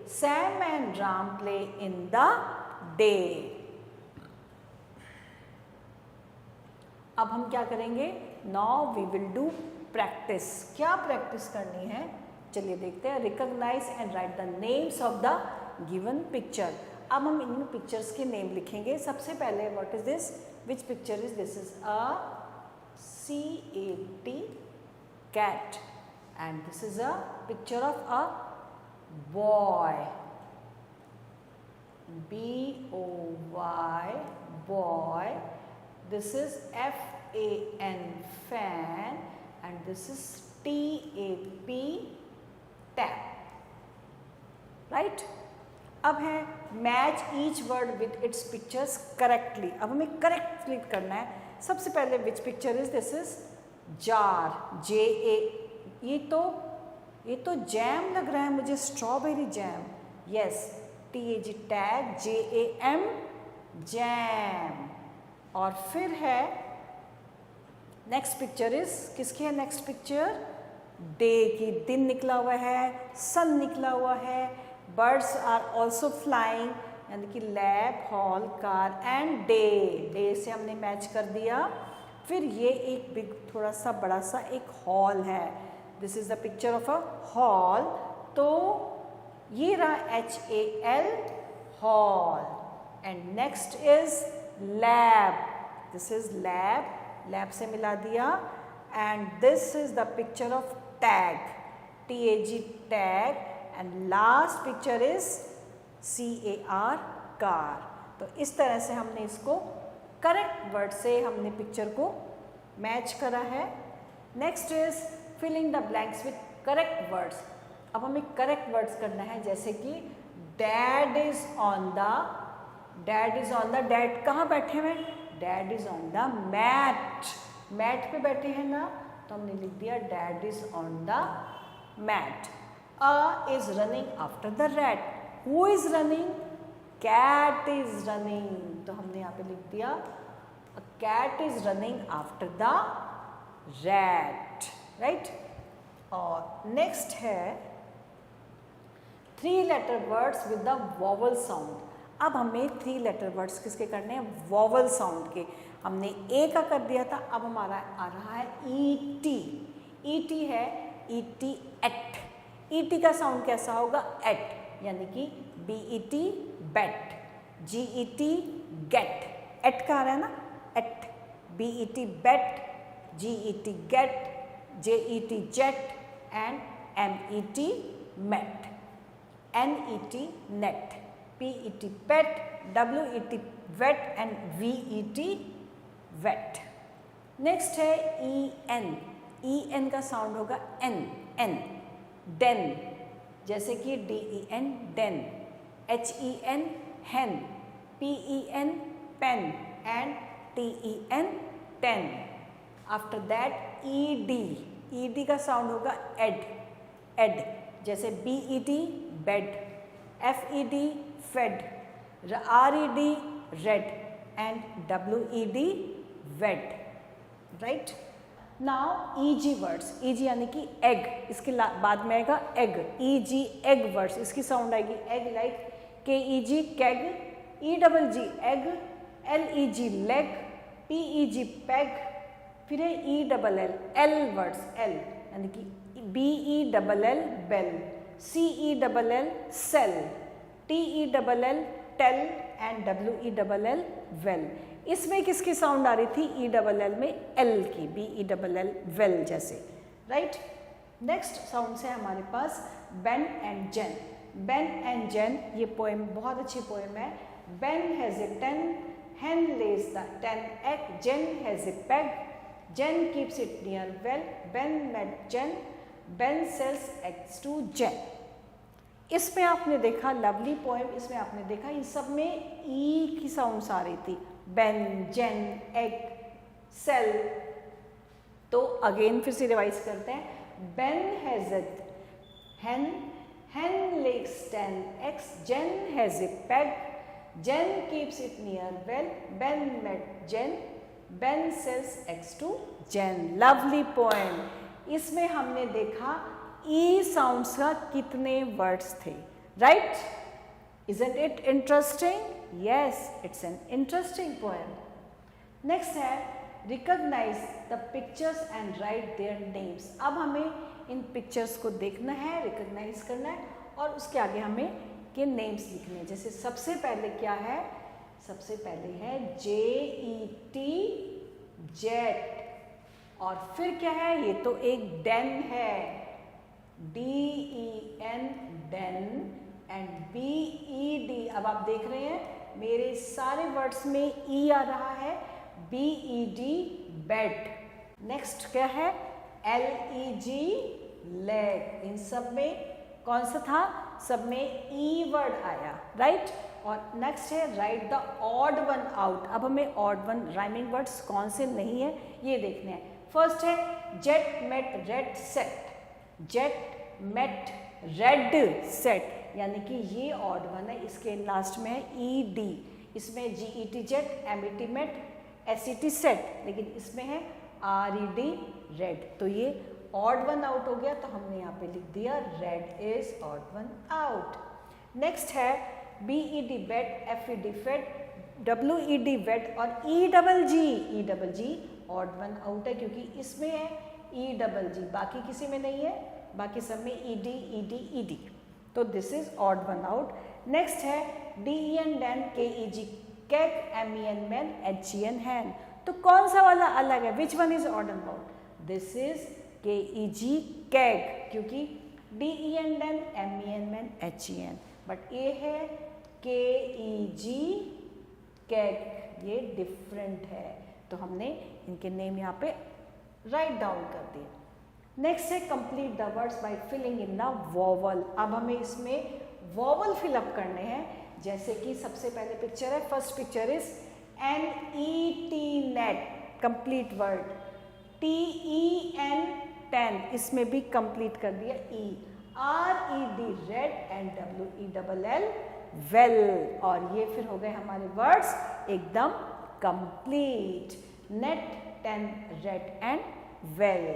Sam and Ram play in the day. अब हम क्या करेंगे? Now we will do practice. क्या प्रैक्टिस करनी है? चलिए देखते हैं. Recognize and write the names of the given picture. अब हम इन पिक्चर्स के नेम लिखेंगे. सबसे पहले what is this? Which picture is this? Is a CAT, cat, and this is a picture of a boy. BOY, boy. This is FAN, fan, and this is TAP, tap. Right? अब है match each word with its pictures correctly. अब हमें करेक्टली करना है. सबसे पहले which picture is this? Is jar, JA. ये तो जैम लग रहा है मुझे, strawberry jam. Yes, TAG tag, JAM jam. और फिर है नेक्स्ट पिक्चर इज किसकी है? नेक्स्ट पिक्चर डे की. दिन निकला हुआ है, सन निकला हुआ है, बर्ड्स आर ऑल्सो फ्लाइंग, यानी कि lab, hall, car and day. Day से हमने मैच कर दिया. फिर ये एक बिग, थोड़ा सा बड़ा सा एक हॉल है. This is the picture of a hall. तो ये रहा HAL hall. And next is lab. This is lab, lab से मिला दिया. And this is the picture of tag, TAG tag. And last picture is CAR car. तो इस तरह से हमने इसको करेक्ट वर्ड से हमने पिक्चर को मैच करा है. Next is filling the blanks with correct words. अब हमें करेक्ट वर्ड्स करना है. जैसे कि dad is on the, dad is on the. Dad कहाँ बैठे हुए? Dad is on the mat. Mat पे बैठे हैं ना, तो हमने लिख दिया dad is on the mat. Is running after the rat. Who is running? Cat is running. तो हमने यहाँ पे लिख दिया a cat is running after the rat. Right? और next है 3 letter words with the vowel sound. अब हमें 3 letter words किसके करने हैं? vowel sound के. हमने A का कर दिया था. अब हमारा आ रहा है ET. ET है ET at. ET का साउंड कैसा होगा? at. यानी कि BET bet, GET get. At का आ रहा है ना? At. BET bet, GET get, JET jet and MET met. NET net, PET pet, WET wet and VET wet. Next है EN का साउंड होगा N, den, जैसे कि DEN den, HEN hen, PEN pen and TEN ten. After that ED का साउंड होगा ed, जैसे BED bed, FED fed, RED red and WED wed. Right now EG words, EG यानी कि एग, इसके बाद में आएगा एग, EG एग वर्ड्स, इसकी साउंड आएगी eg, like KEG keg, EGG egg, LEG leg, PEG peg, फिर है ELL वर्ड्स, L यानी कि BELL bell, CELL cell, TELL tell and WELL well. इसमें किसकी साउंड आ रही थी? ELL में L की, BELL वेल जैसे. राइट. नेक्स्ट साउंड से हमारे पास Ben and Jen. Ben and Jen, ये पोएम बहुत अच्छी पोएम है. Ben has a 10, hen lays the 10 egg, Jen has a peg, Jen keeps it near well, Ben met Jen, Ben sells eggs to Jen. इसमें आपने देखा लवली पोएम, इसमें आपने देखा इन सब में ई की साउंड्स आ रही थी. बेन, जेन, एग, सेल. तो अगेन फिर से रिवाइज करते हैं. Ben has A hen lays 10 eggs, Jen has a peg, Jen keeps it near well, Ben met Jen, Ben sells eggs to Jen. Lovely poem. इसमें हमने देखा ई साउंड्स का कितने वर्ड्स थे. Right. Isn't it interesting? Yes, it's an interesting poem. Next है recognize the pictures and write their names. अब हमें इन पिक्चर्स को देखना है, रिकॉग्नाइज करना है और उसके आगे हमें के नेम्स लिखने हैं. जैसे सबसे पहले क्या है? सबसे पहले है JET जेट, और फिर क्या है? ये तो एक डेन है, DEN डेन एंड BED. अब आप देख रहे हैं मेरे सारे वर्ड्स में ई आ रहा है, BED बेड. नेक्स्ट क्या है? LEG leg. इन सब में कौन सा था? सब में ई वर्ड आया. राइट. और नेक्स्ट है write the odd one out. अब हमें ऑड वन राइमिंग वर्ड्स कौन से नहीं है ये देखने हैं. फर्स्ट है jet met red set. Jet met red set यानी कि ये ऑड वन है. इसके लास्ट में है ED. इसमें GET jet, MET met, SET set, लेकिन इसमें है RED रेड. तो ये ऑड वन आउट हो गया, तो हमने यहाँ पे लिख दिया red is odd one out. Next है BED बेट, FED फेड, WED वेट और EGG ऑड वन आउट है क्योंकि इसमें है EGG, बाकी किसी में नहीं है, बाकी सब में ED. तो this is odd one out. Next है DEN den, KEG cake, MEN man, HEN hen. तो कौन सा वाला अलग है? Which one is odd one out? This is KEG cake, क्योंकि DEN den, MEN man, HEN. But ये है KEG केक, ये डिफरेंट है. तो हमने इनके नेम यहाँ पे राइट डाउन कर दिए. नेक्स्ट है complete the words by filling in the vowel. अब हमें इसमें वॉवल फिलअप करने हैं. जैसे कि सबसे पहले पिक्चर है, first picture is NET net, complete word. TEN ten, इसमें भी कंप्लीट कर दिया E. RED red and WELL well. और ये फिर हो गए हमारे वर्ड्स एकदम complete. Net, ten, red and well.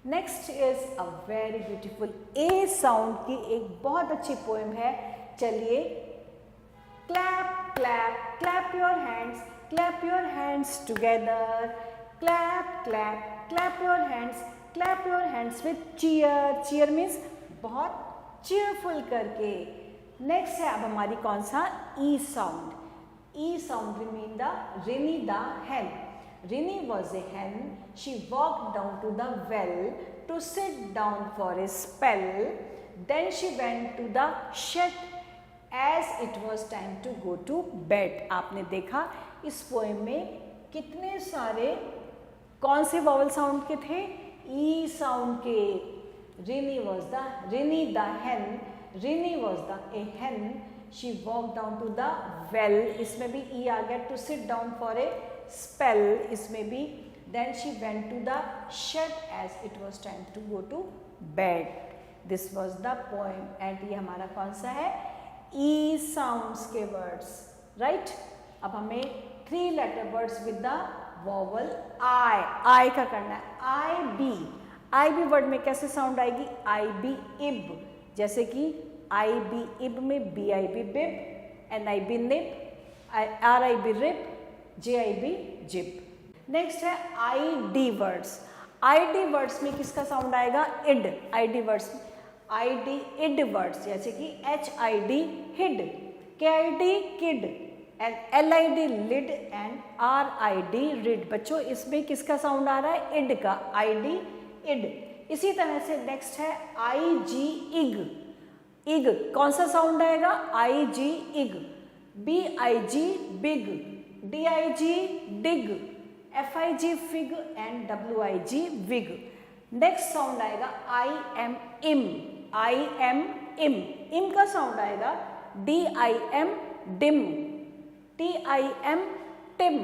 Next is a very beautiful A sound की एक बहुत अच्छी पोएम है. चलिए clap clap clap your hands, clap your hands together, clap clap clap your hands, clap your hands with cheer. Cheer means बहुत चीयरफुल करके. नेक्स्ट है अब हमारी कौन सा? E sound. E sound Rinny the hen. Rinny was a hen. She walked down to the well to sit down for a spell. Then she went to the shed as it was time to go to bed. आपने देखा इस पोएम में कितने सारे कौन से वॉवल साउंड के थे, ई साउंड के। Rinny the hen, Rinny was the a hen, she walk down to the well, इसमें भी ई आ गया, to sit down for a spell, इसमें भी। Then she went to the shed as it was time to go to bed. This was the poem and ये हमारा कौन सा है, ई साउंड्स के वर्ड्स, राइट। अब हमें 3 letter words with the vowel I का करना है। आई बी वर्ड में कैसे साउंड आएगी, आई बी इब, जैसे कि आई बी इब में B I B bib, N I B nib, R I B rib, J I B jib. Next है I D words. I D words में किसका साउंड आएगा, इड। आई डी वर्ड्स में आई डी इड वर्ड्स, जैसे कि H I D hid, K I D kid, and L I D lid, and R I D rid. बच्चों इसमें किसका साउंड आ रहा है, इड का, आई डी इड। इसी तरह से नेक्स्ट है आई जी इग। इग कौन सा साउंड आएगा, I G ig, B I G big, D I G dig, F I G fig, and W I G wig. Next sound आएगा आई एम इम। आई एम इम, इम का साउंड आएगा D I M dim, T I M Tim,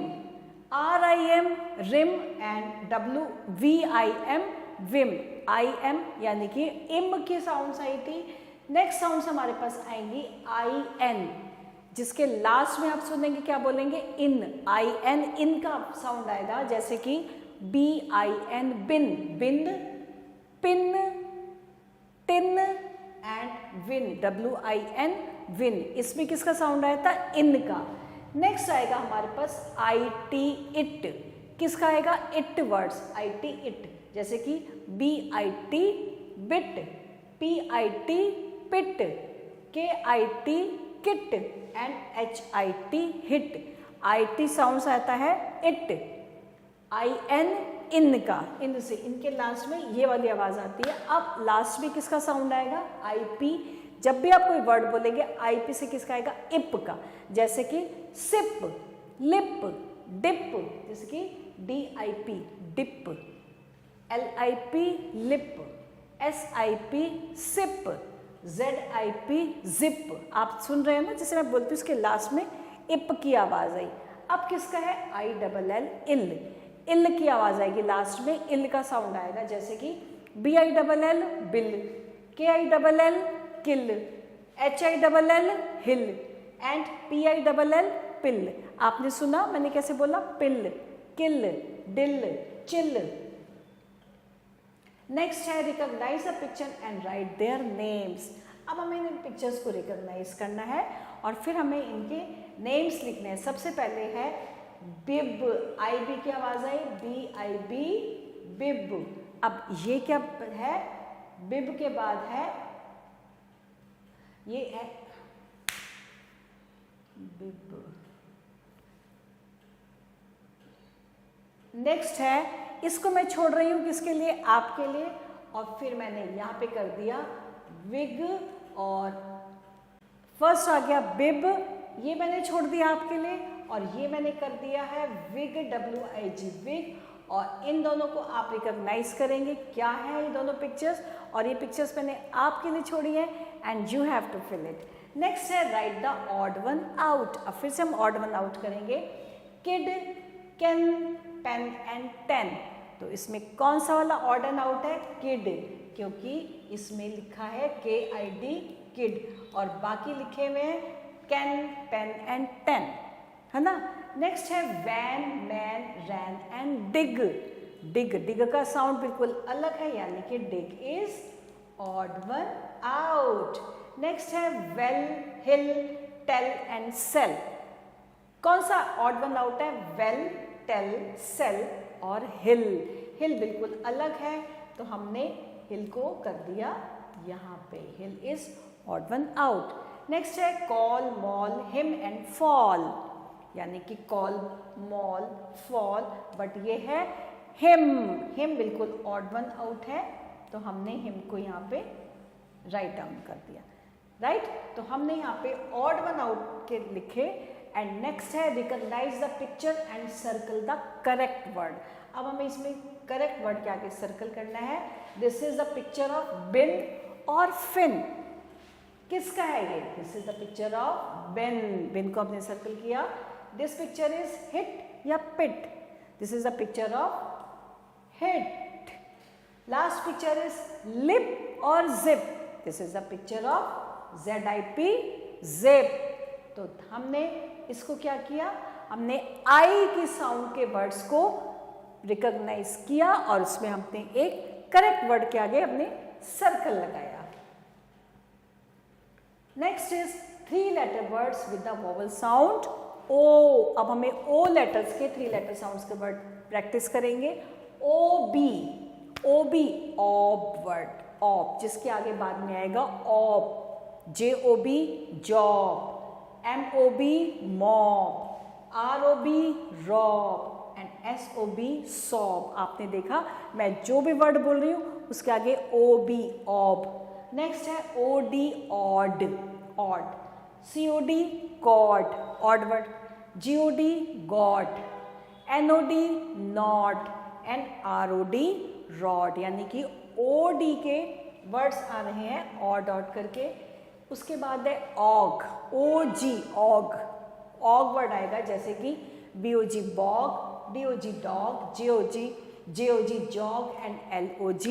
R I M rim, and W V I M vim. I M यानी कि इम की साउंड्स आई थी। नेक्स्ट साउंड्स हमारे पास आएंगी आई एन, जिसके लास्ट में आप सुनेंगे क्या बोलेंगे, इन। आई एन, इन का साउंड आएगा, जैसे कि B I N bin, bin, pin, tin, and win, W I N win. इसमें किसका साउंड आया था, इन का। नेक्स्ट आएगा हमारे पास आई टी इट। किसका आएगा, it words, I T it, जैसे कि B I T bit, P I T pit, K I T kit, and H I T hit. I T sound आता है इट। आई एन इन का, इन से, इनके लास्ट में ये वाली आवाज आती है। अब लास्ट में किसका साउंड आएगा, आई पी। जब भी आप कोई वर्ड बोलेंगे आई पी से किसका आएगा, इप का, जैसे कि सिप, लिप, डिप, जैसे कि D I P dip, L I P lip, S I P sip, Z I P zip. आप सुन रहे हैं ना, जैसे मैं बोलती हूँ उसके लास्ट में इप की आवाज आई। अब किसका है, आई डबल एल इल, इल की आवाज आएगी लास्ट में, इल का साउंड आएगा, जैसे कि B I double L bill, K I double L kill, H I double L hill, and P I double L pill. आपने सुना मैंने कैसे बोला, pill, kill, dill, chill. Next है recognise the picture and write their names. अब हमें इन पिक्चर्स को रिकॉग्नाइज करना है और फिर हमें इनके नेम्स लिखने हैं। सबसे पहले है बिब, आई बी की आवाज आई, बी आई बी बिब। अब ये क्या है, बिब के बाद है, ये है बिब। नेक्स्ट है, इसको मैं छोड़ रही हूँ किसके लिए, आपके लिए, और फिर मैंने यहाँ पे कर दिया विग, और फर्स्ट आ गया बिब, ये मैंने छोड़ दिया आपके लिए, और ये मैंने कर दिया है wig, W I G wig. और इन दोनों को आप रिकॉग्नाइज करेंगे क्या है ये दोनों पिक्चर्स, और ये पिक्चर्स मैंने आपके लिए छोड़ी है and you have to fill it. Next है write the odd one out. अब फिर से हम ऑड वन आउट करेंगे, kid, can, pen and ten. तो इसमें कौन सा वाला ऑड एंड आउट है, किड, क्योंकि इसमें लिखा है के आई डी किड, और बाकी लिखे हुए हैं कैन, पेन एंड टेन, है ना। नेक्स्ट है van, man, ran and dig. Dig, dig का साउंड बिल्कुल अलग है, यानी कि dig is odd one out. Next है well, hill, tell and sell. कौन सा ऑड वन आउट है, वेल, टेल, सेल और हिल। हिल बिल्कुल अलग है, तो हमने हिल को कर दिया यहाँ पे, hill is odd one out. Next है call, mall, him and fall, यानी कि कॉल, मॉल, फॉल, बट ये है हिम। हिम बिल्कुल ऑड वन आउट है, तो हमने हिम को यहाँ पे राइट डाउन कर दिया, राइट। तो हमने यहाँ पे ऑड वन आउट के लिखे। एंड नेक्स्ट है recognise the picture and circle the correct word. अब हमें इसमें करेक्ट वर्ड के आगे सर्कल करना है। This is the picture of bin और फिन। किसका है ये? This is the picture of bin. Bin को हमने सर्कल किया। दिस पिक्चर इज हिट या pit. This is the picture of hit. Last picture is lip और zip. This is the picture of ZIP, zip. तो हमने इसको क्या किया? हमने आई की साउंड के वर्ड्स को रिकॉग्नाइज किया और उसमें हमने एक करेक्ट वर्ड के आगे हमने सर्कल लगाया। Next is 3 letter words with the vowel sound O. अब हमें ओ लेटर्स के 3 लेटर साउंड्स के वर्ड प्रैक्टिस करेंगे। OB, OB ob word, ob, जिसके आगे बाद में आएगा ob. JOB job, MOB mob, ROB rob and SOB sob. आपने देखा मैं जो भी वर्ड बोल रही हूँ उसके आगे OB ऑब। नेक्स्ट है OD od, od. COD cod, od word. GOD god, NOD not and ROD rod. यानी कि OD के वर्ड्स आ रहे हैं ऑड ऑड करके। उसके बाद है og, OG og, og word आएगा जैसे कि BOG bog, DOG dog, JOG jog and LOG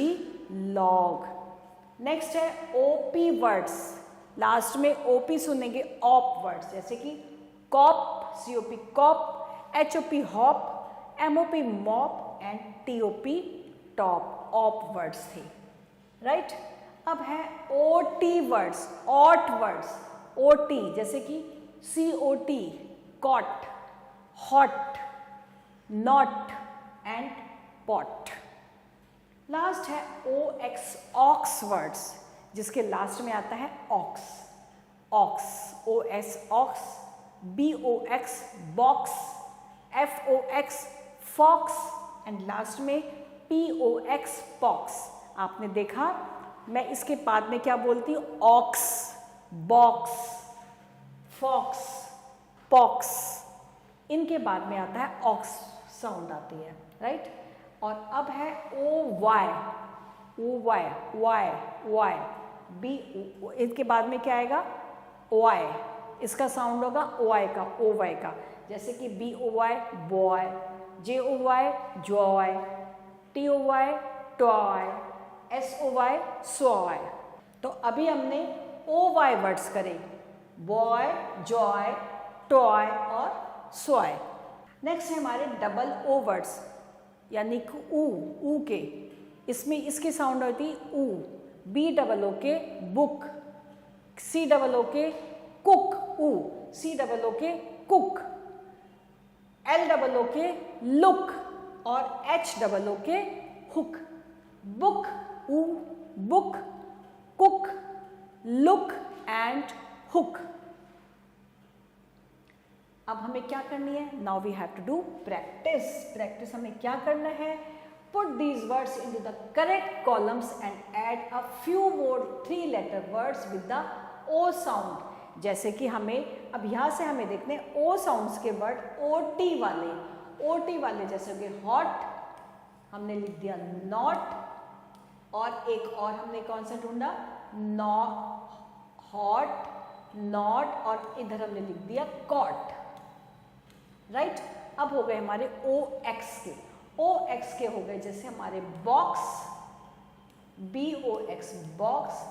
log. Next है OP वर्ड्स। लास्ट में OP सुनेंगे ऑप वर्ड्स जैसे कि cop, COP cop, HOP hop, MOP mop and TOP top. Op words थे, राइट। अब है OT words, ot words. OT जैसे कि COT cot, hot, not and pot. Last है OX ऑक्स वर्ड्स, जिसके लास्ट में आता है ox, ox, OS ox, BOX box, FOX fox and last में POX पॉक्स। आपने देखा मैं इसके बाद में क्या बोलती हूँ? Ox, box, fox, pox. इनके बाद में आता है ऑक्स साउंड आती है, राइट। और अब है OY, OY, Y, Y, B। इनके बाद में क्या आएगा? OI। इसका साउंड होगा OI का, OY का। जैसे कि BOY boy, JOY Joy, TOY toy, SOY सोय। तो अभी हमने OY वर्ड्स करे, बॉय, जॉय, टॉय और सोय। नेक्स्ट है हमारे डबल O वर्ड्स, यानी कि ऊ के। इसमें इसकी साउंड होती oo. BOO K book, COO K cook, oo, COO K cook, LOO K look और HOO K hook. Book, oo, book, cook, look and hook. अब हमें क्या करनी है? Now we have to do practice. Practice हमें क्या करना है? Put these words into the correct columns and add a few more 3 letter words with the O sound. जैसे कि हमें अब यहाँ से हमें देखने O साउंड्स के वर्ड OT वाले, OT वाले जैसे हो गए हॉट, हमने लिख दिया नॉट, और एक और हमने कौन सा ढूंढा? हॉट, नॉट, और इधर हमने लिख दिया कॉट, राइट। अब हो गए हमारे OX के। OX के हो गए जैसे हमारे बॉक्स, BOX बॉक्स,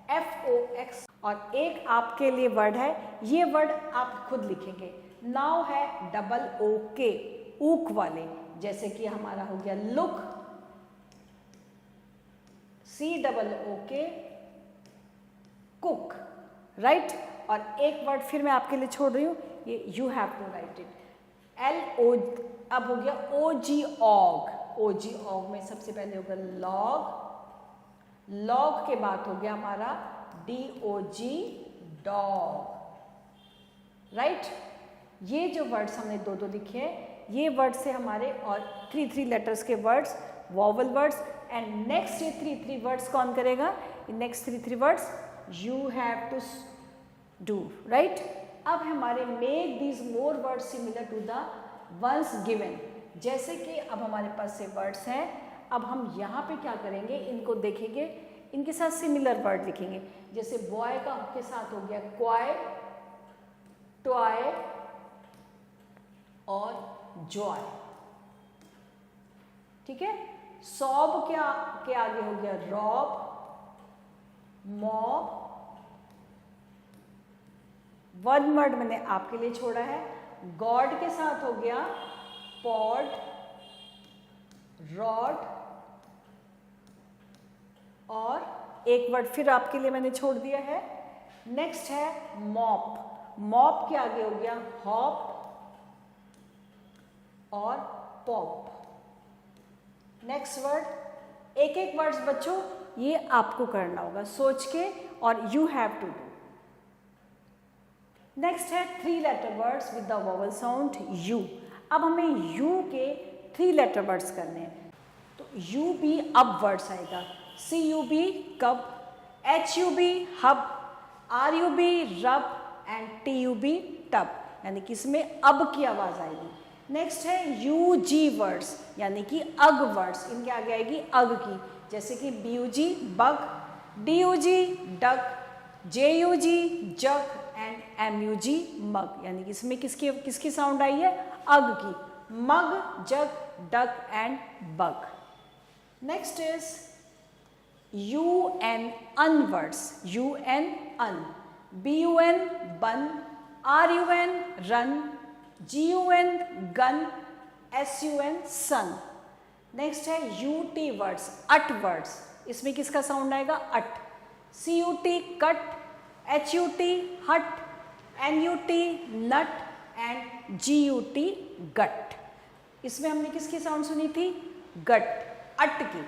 FOX। और एक आपके लिए वर्ड है, ये वर्ड आप खुद लिखेंगे। नाउ है डबल O के, ऊक वाले, जैसे कि हमारा हो गया look, COO K cook, right. और एक वर्ड फिर मैं आपके लिए छोड़ रही हूँ, ये you have to write it, LO। अब हो गया OG ऑग। OG ऑग में सबसे पहले होगा लॉग, लॉग के बाद हो गया हमारा DOG डॉग, राइट। ये जो वर्ड्स हमने दो लिखे हैं, ये वर्ड से हमारे और 3 लेटर्स के words, vowel words. And next ये 3 वर्ड्स कौन करेगा? In next 3 words you have to do, right. अब हमारे make these more words similar to the ones given. जैसे कि अब हमारे पास से वर्ड्स हैं, अब हम यहाँ पे क्या करेंगे, इनको देखेंगे, इनके साथ सिमिलर वर्ड लिखेंगे। जैसे बॉय का के साथ हो गया क्वाय, टॉय और जॉय, ठीक है। सॉब के आगे हो गया रॉब, मॉब। वन वर्ड मैंने आपके लिए छोड़ा है। गॉड के साथ हो गया पॉड, रॉड और एक वर्ड फिर आपके लिए मैंने छोड़ दिया है। नेक्स्ट है मॉप। मॉप के आगे हो गया हॉप और पॉप। नेक्स्ट वर्ड, एक एक वर्ड्स बच्चों ये आपको करना होगा सोच के, और you have to do. Next है 3 letter words with the vowel sound U. अब हमें यू के 3 लेटर वर्ड्स करने हैं। तो यू बी अब वर्ड्स आएगा, C U B cub, H U B hub, R U B rub and T U B tub, यानी कि इसमें अब की आवाज आएगी। नेक्स्ट है यू जी वर्ड्स, यानी कि अग वर्ड्स, इनके आगे आएगी अग की, जैसे कि B U G bug, D U G dug, J U G jug and M U G mug, यानी कि इसमें किसकी साउंड आई है, अग की, mug, jug, dug and bug. Next is U N un words, U N un, B U N bun, R U N run, G U N gun, S U N sun. Next है U T words, ut words, इसमें किसका साउंड आएगा, ut, C U T cut, H U T hut, N U T nut and G U T gut. इसमें हमने किसकी साउंड सुनी थी, गट, अट की,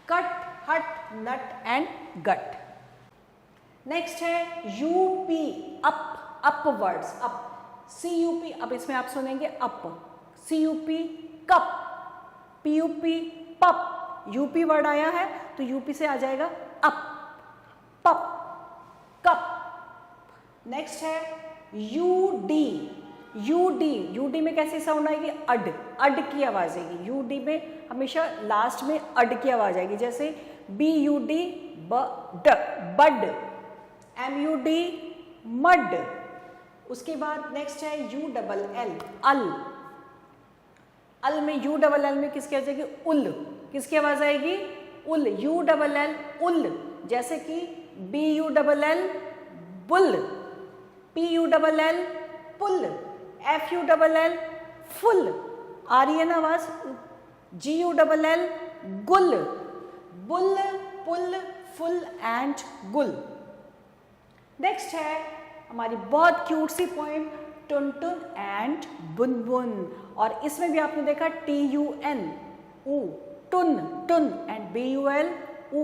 cut, hut, nut and gut. Next है U P up, up words, up, C U P, अब इसमें आप सुनेंगे up, C U P cup, P U P pup, UP word आया है तो यूपी से आ जाएगा अप, पप, कप। नेक्स्ट है U D, U D, U D में कैसी साउंड आएगी, अड, अड की आवाज आएगी। यू डी में हमेशा लास्ट में अड की आवाज आएगी, जैसे बी यू डी बड, बड, एम यू डी मड। उसके बाद नेक्स्ट है यू डबल एल, अल, अल में यू डबल एल में किसकी आ जाएगी, उल, किसकी आवाज आएगी, ul, U double L ul, जैसे कि B U double L bull, P U double L pull, F U double L full, आ रही है ना आवाज, G U double L gull, bull, pull, full and gull. Next है हमारी बहुत क्यूट सी पोएम टुनटुन एंड बुनबुन, और इसमें भी आपने देखा टी यू एन ऊ, Tuntun and B U L ऊ,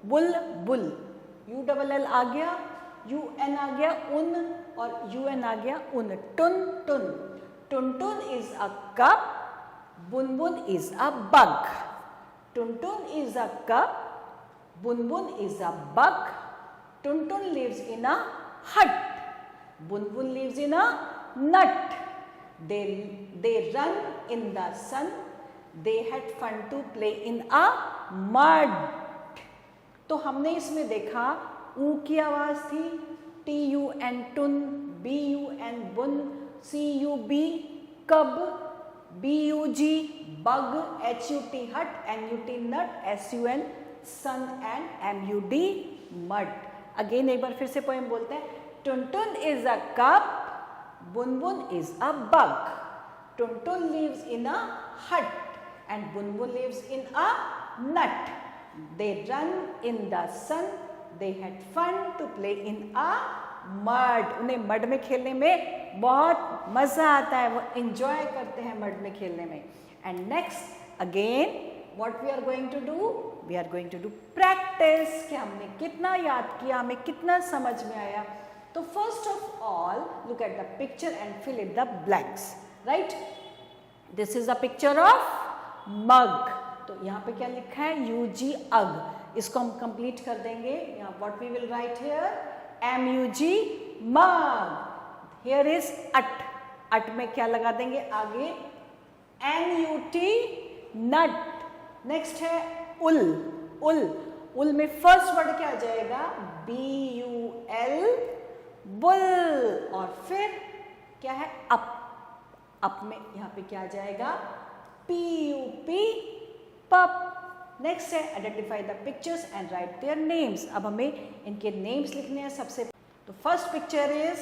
bull bull, U double L आ गया, यू एन आ गया उन, और यू एन आ गया un, Tuntun. Tuntun is a cup, Bunbun is a bug, Tuntun is a cup, Bunbun is a bug, Tuntun lives in a hut, Bunbun lives in a nut. They run in the sun. They had fun to play in a mud. तो हमने इसमें देखा ऊ की आवाज थी, T U N tun, B U N bun, C U B cub, B U G bug, H U T hut, N U T nut, S U N sun and M U D mud. Again एक बार फिर से पोएम बोलते हैं, Tuntun is a cup, Bunbun is a bug, Tuntun lives in a hut and Bunbun lives in a nut, they run in the sun, they had fun to play in a mud. उन्हें मड में खेलने में बहुत मजा आता है, वो एंजॉय करते हैं मड में खेलने में। And next again what we are going to do, we are going to do practice कि हमने कितना याद किया, हमें कितना समझ में आया। तो first of all look at the picture and fill in the blanks, right? This is a picture of mug, तो यहाँ पे क्या लिखा है, UG अग, इसको हम कंप्लीट कर देंगे। यहाँ what we will write here, MUG mug. Here is ut, ut में क्या लगा देंगे आगे, NUT नट। नेक्स्ट है उल, उल, उल में फर्स्ट वर्ड क्या आ जाएगा, BUL बुल। और फिर क्या है अप, अप में यहाँ पे क्या आ जाएगा, PUP पप। नेक्स्ट है identify the pictures and write their names. अब हमें इनके नेम्स लिखने हैं। सबसे तो first picture is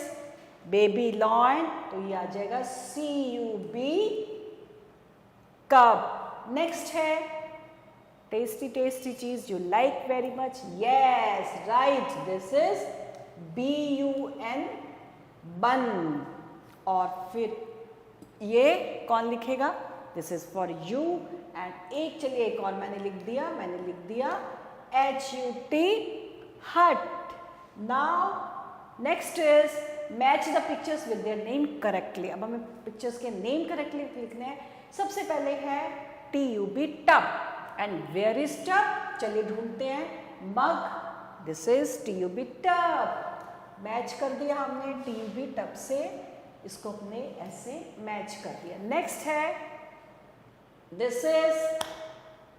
baby lion, तो ये आ जाएगा CUB कब। नेक्स्ट है टेस्टी टेस्टी चीज you like very much, yes right, this is BUN बन। और फिर ये कौन लिखेगा, this is for you. And एक चलिए एक और मैंने लिख दिया, HUT हट। Now next is match the pictures with their name correctly. अब हमें पिक्चर्स के नेम करेक्टली लिखने हैं। सबसे पहले है TUB tub, and where is tub, चलिए ढूंढते हैं, mug, this is TUB tub. Match कर दिया हमने TUB टब से, इसको अपने ऐसे मैच कर दिया। नेक्स्ट है this is,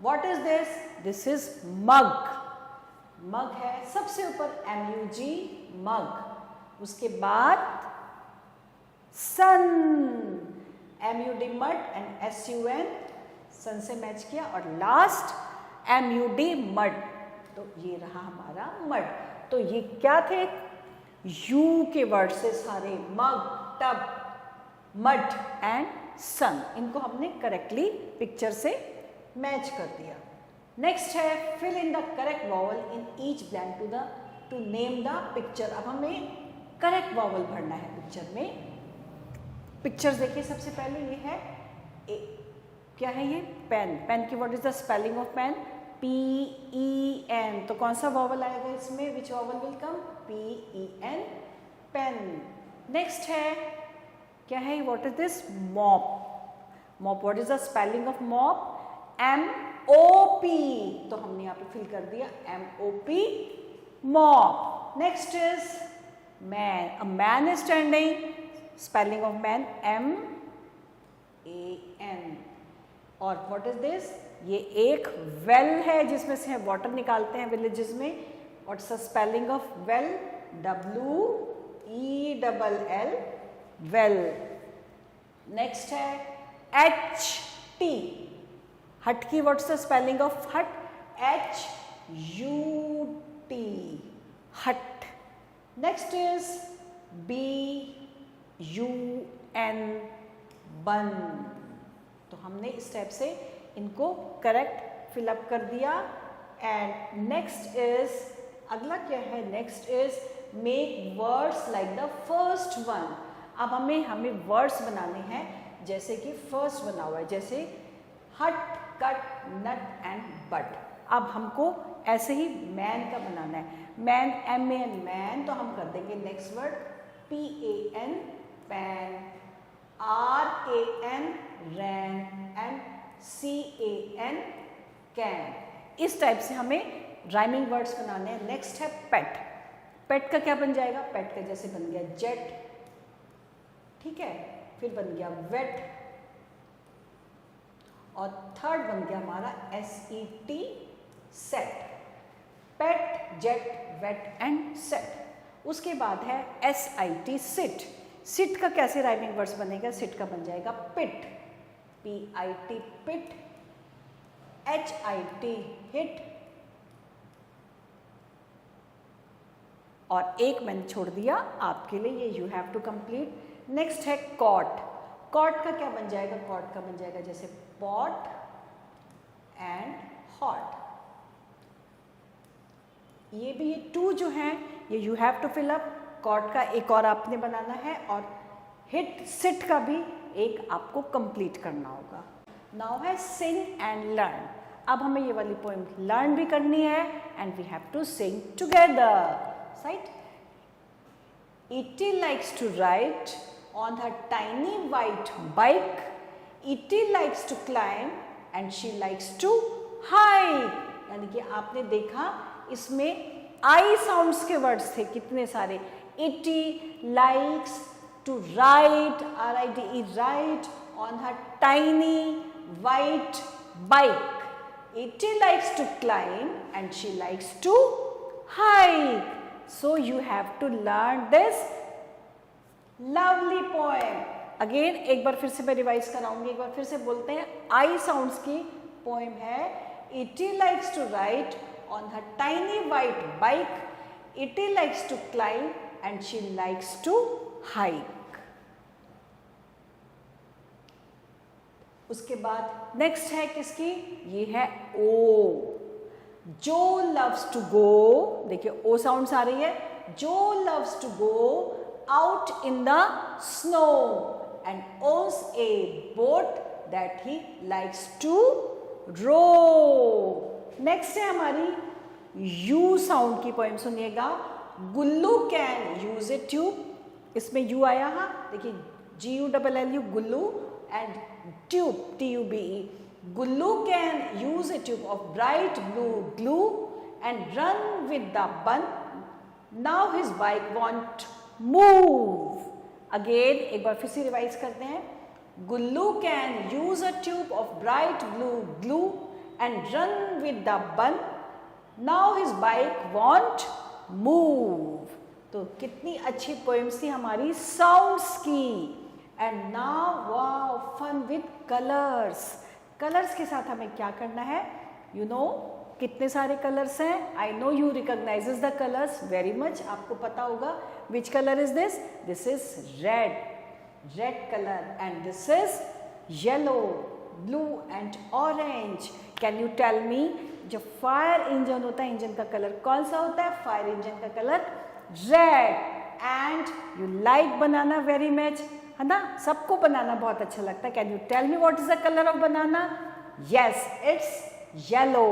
what is this, this is mug, mug है सबसे ऊपर MUG मग। उसके बाद sun, MUD mud and SUN sun से मैच किया। और लास्ट MUD मड, तो ये रहा हमारा मड। तो ये क्या थे, यू के वर्ड से सारे, मग, टब, मड एंड सन, इनको हमने करेक्टली पिक्चर से मैच कर दिया। नेक्स्ट है fill in the correct vowel in each blank to name the picture. अब हमें करेक्ट वॉवल भरना है पिक्चर में। पिक्चर्स देखिए, सबसे पहले ये है क्या है ये, पेन। पेन की what is the spelling of pen, PEN। तो कौन सा वॉवल आएगा इसमें, which vowel will come, PEN pen. Next है क्या है, what is this, mop. Mop, what is the spelling of mop, MOP। तो हमने यहाँ पे फिल कर दिया MOP mop. Next is man, a man is standing, spelling of man MAN। और व्हाट इज दिस, ये एक वेल है जिसमें से वाटर निकालते हैं विलेजेस में। What's the spelling of well, WELL well. Next है HT, हट की व्हाट्स द स्पेलिंग ऑफ हट, HUT हट। नेक्स्ट इज BUN बन। तो हमने इस टाइप से इनको करेक्ट फिलअप कर दिया। एंड नेक्स्ट इज, अगला क्या है, next is make words like the first one. अब हमें वर्ड्स बनाने हैं जैसे कि फर्स्ट बना हुआ है, जैसे हट, कट, नट एंड बट। अब हमको ऐसे ही मैन का बनाना है, मैन MAN मैन। तो हम कर देंगे next word PAN pan, RAN ran and CAN can. इस टाइप से हमें राइमिंग वर्ड्स बनाने हैं। नेक्स्ट है पेट। पेट का क्या बन जाएगा, पेट का जैसे बन गया जेट, ठीक है, फिर बन गया वेट, और थर्ड बन गया हमारा SET set. Pet, jet, wet and set. उसके बाद है SIT सिट। सिट का कैसे राइमिंग वर्ड्स बनेगा, सिट का बन जाएगा pit, PIT pit, HIT hit, और एक मैंने छोड़ दिया आपके लिए, ये you have to complete. Next है कॉट। कॉट का क्या बन जाएगा, कॉट का बन जाएगा जैसे पॉट एंड हॉट। ये भी ये टू जो है ये you have to fill up. Cot का एक और आपने बनाना है, और हिट सिट का भी एक आपको कंप्लीट करना होगा। नाउ है सिंग एंड लर्न। अब हमें ये वाली पोएम लर्न भी करनी है and we have to sing together, right. E.T. likes to ride on her tiny white bike. E.T. likes to climb and she likes to hike. यानी कि आपने देखा इसमें आई साउंड्स के वर्ड्स थे कितने सारे. इटी likes to ride, RIDE, ride on her tiny white bike. Itty likes to climb and she likes to hike. So you have to learn this lovely poem. Again एक बार फिर से मैं रिवाइज कराऊंगी, एक बार फिर से बोलते हैं. आई साउंड्स की पोएम है. Itty likes to ride on her tiny white bike. Itty likes to climb and she likes to hike. उसके बाद नेक्स्ट है किसकी, ये है ओ. जो लव्स टू गो, देखिए ओ साउंड्स आ रही है. Jo loves to go out in the snow and owns a boat that he likes to row. Next है हमारी यू साउंड की पोएम, सुनिएगा. Gullu can use a tube, इसमें यू आया. हाँ देखिए, GULLU Gullu and tube, TUBE. Gullu can use a tube of bright blue glue and run with the bun. Now his bike won't move. Again एक बार फिर से रिवाइज करते हैं. Gullu can use a tube of bright blue glue and run with the bun. Now his bike won't move. तो कितनी अच्छी पोएम्स थी हमारी साउंड्स की. And now wow fun with colours. Colours के साथ हमें क्या करना है, यू नो कितने सारे कलर्स हैं. I know you recognises the colours very much, आपको पता होगा. Which colour is this, this is red, red colour. And this is yellow, blue and orange. Can you tell me, जब फायर इंजन होता है, इंजन का कलर कौन सा होता है, फायर इंजन का colour red. And you like banana very much, है ना, सबको बनाना बहुत अच्छा लगता है. Can you tell me what is the colour of banana, yes it's yellow.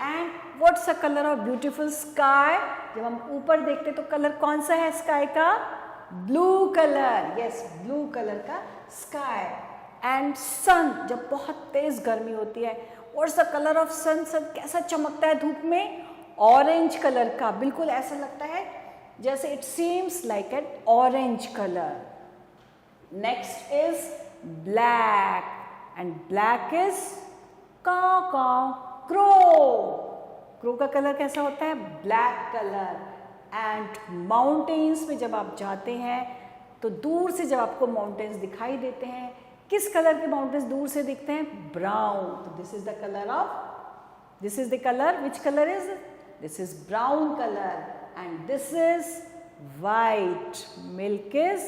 And what's the colour of beautiful sky, जब हम ऊपर देखते तो कलर कौन सा है स्काई का, blue colour, yes blue colour का स्काई. एंड सन, जब बहुत तेज गर्मी होती है, व्हाट्स द कलर ऑफ सन, सन कैसा चमकता है धूप में, ऑरेंज कलर का, बिल्कुल ऐसा लगता है जैसे it seems like an orange colour. Next is black and black is caw caw, crow. Crow का कलर कैसा होता है, black color. And mountains में जब आप जाते हैं तो दूर से जब आपको mountains दिखाई देते हैं, किस कलर के mountains दूर से दिखते हैं, brown. तो this is the color of, this is the color, which color is, this is brown color. And this is white, milk is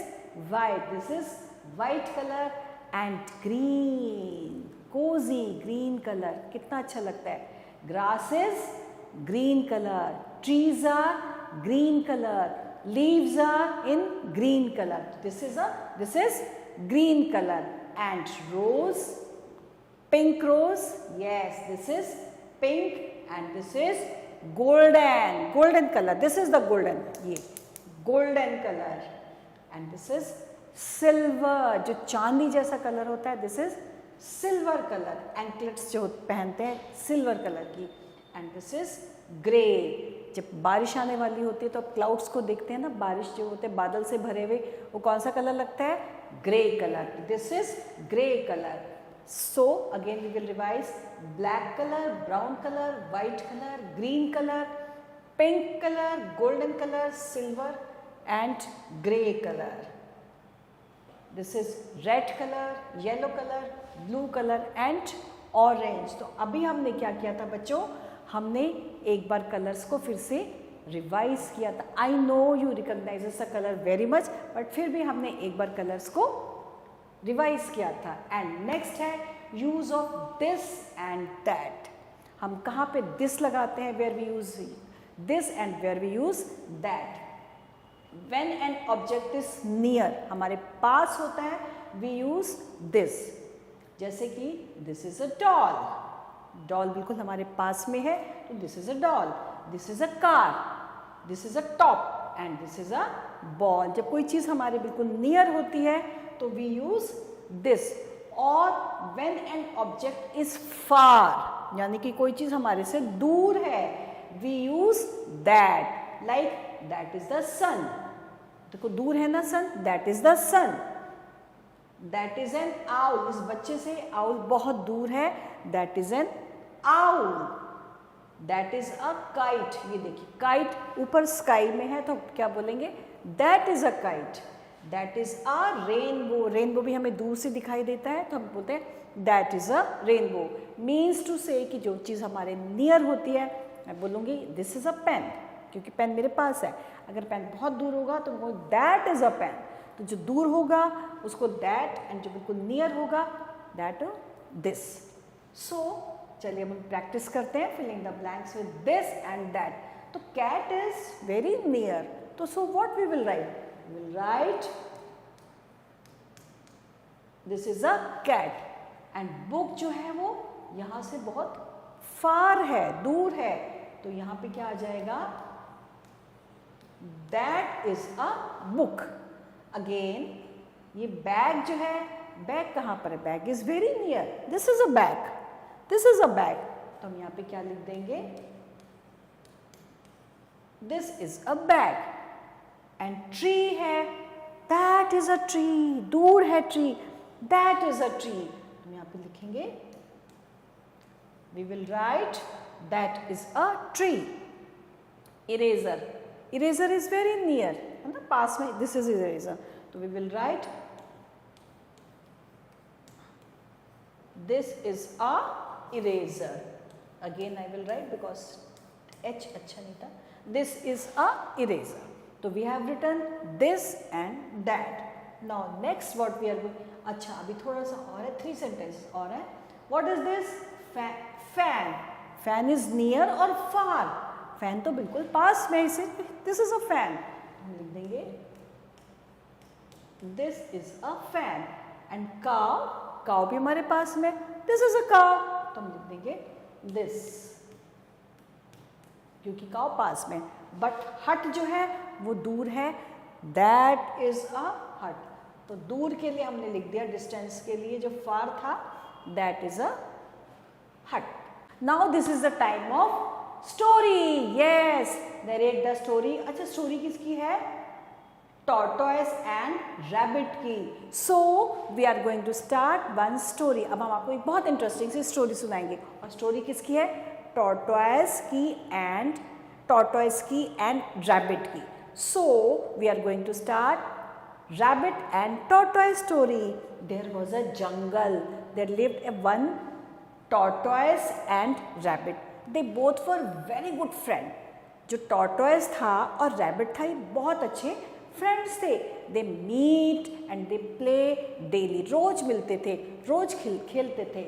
white, this is white color. And green, cozy green color, कितना अच्छा लगता है. Grass is green color, trees are green color, leaves are in green color. This is green color. And rose, pink rose, yes this is pink. And this is golden, golden color, this is the golden, ये golden color. And this is silver, जो चांदी जैसा कलर होता है, this is silver color. Anklets जो पहनते हैं silver color की. And this is grey, जब बारिश आने वाली होती है तो आप क्लाउड्स को देखते हैं ना, बारिश जो होते हैं बादल से भरे हुए, वो कौन सा कलर लगता है, grey colour. This is grey colour. So again we will revise: black color, brown color, white color, green color, pink color, golden color, silver and grey color. This is red color, yellow color, blue color and orange. तो अभी हमने क्या किया था बच्चों, हमने एक बार कलर्स को फिर से रिवाइज किया था. आई know you recognises the colour very much, but फिर भी हमने एक बार कलर्स को रिवाइज किया था. एंड नेक्स्ट है use of this and that. हम कहाँ पे दिस लगाते हैं, where we use this and where we use that. When an object is near, हमारे पास होता है, वी यूज दिस. जैसे कि this is a doll, doll बिल्कुल हमारे पास में है तो this is a doll. This is a car, this is a top and this is a ball. जब कोई चीज़ हमारे बिल्कुल नियर होती है तो वी यूज दिस. और when an object is far, यानी कि कोई चीज हमारे से दूर है, we use that, like that is the sun. देखो दूर है ना sun, that is the sun. That is an owl, इस बच्चे से आउल बहुत दूर है, that is an owl. That is a kite, ये देखिए काइट ऊपर स्काई में है तो क्या बोलेंगे, that is a kite. That is a rainbow, rainbow भी हमें दूर से दिखाई देता है तो हम बोलते हैं that is a rainbow. Means to say कि जो चीज़ हमारे नियर होती है, मैं बोलूँगी दिस इज अ पेन, क्योंकि पेन मेरे पास है। अगर पेन बहुत दूर होगा तो वो दैट इज अ पेन, तो जो दूर होगा उसको दैट, एंड जो बिल्कुल नियर होगा दैट दिस। सो चलिए हम प्रैक्टिस करते हैं filling the blanks with this and that. तो कैट इज वेरी नियर, तो so what we will write, we will write this is a cat. And book जो है वो यहाँ से बहुत फार है, दूर है, तो यहाँ पे क्या आ जाएगा, that is a book. Again ये बैग जो है, बैग कहाँ पर है, bag is very near, this is a bag, this is a bag, तो हम यहाँ पे क्या लिख देंगे, this is a bag. And tree है, दैट इज अ ट्री, दूर है tree, that is a tree, हम यहाँ पे लिखेंगे we will write that is a tree. Eraser, eraser is very near, है ना, पास में, दिस इज इरेजर, तो we will write this is a eraser. Again I will write because H अच्छा नहीं था, this is a eraser. तो we have written this and that. Now next what we are going, अच्छा अभी थोड़ा सा और है, 3 sentences और है। What is this? Fan. Fan is near or far? Fan तो बिल्कुल पास में, इसे this is a fan, हम लिख देंगे this is a fan. And cow, cow भी हमारे पास में, this is a cow, तो हम लिख देंगे दिस, क्योंकि काउ पास में। बट हट जो है वो दूर है, दैट इज अ हट, तो दूर के लिए हमने लिख दिया, डिस्टेंस के लिए जो फार था, that is a hut. Now this is the time of story. Yes, narrate the story. अच्छा स्टोरी किसकी है, टॉर्टोइस एंड रैबिट की। So we are going to start one story. अब हम आपको एक बहुत इंटरेस्टिंग सी स्टोरी सुनाएंगे, और स्टोरी किसकी है, टॉर्टोइस की एंड रैबिट की। So we are going to start rabbit and tortoise story. There was a jungle, there lived a one tortoise and rabbit, they both were very good friend. जो टॉर्टोइस था और रैबिट था, ये बहुत अच्छे फ्रेंड्स थे। They meet and they play daily, रोज मिलते थे, रोज खेलते थे।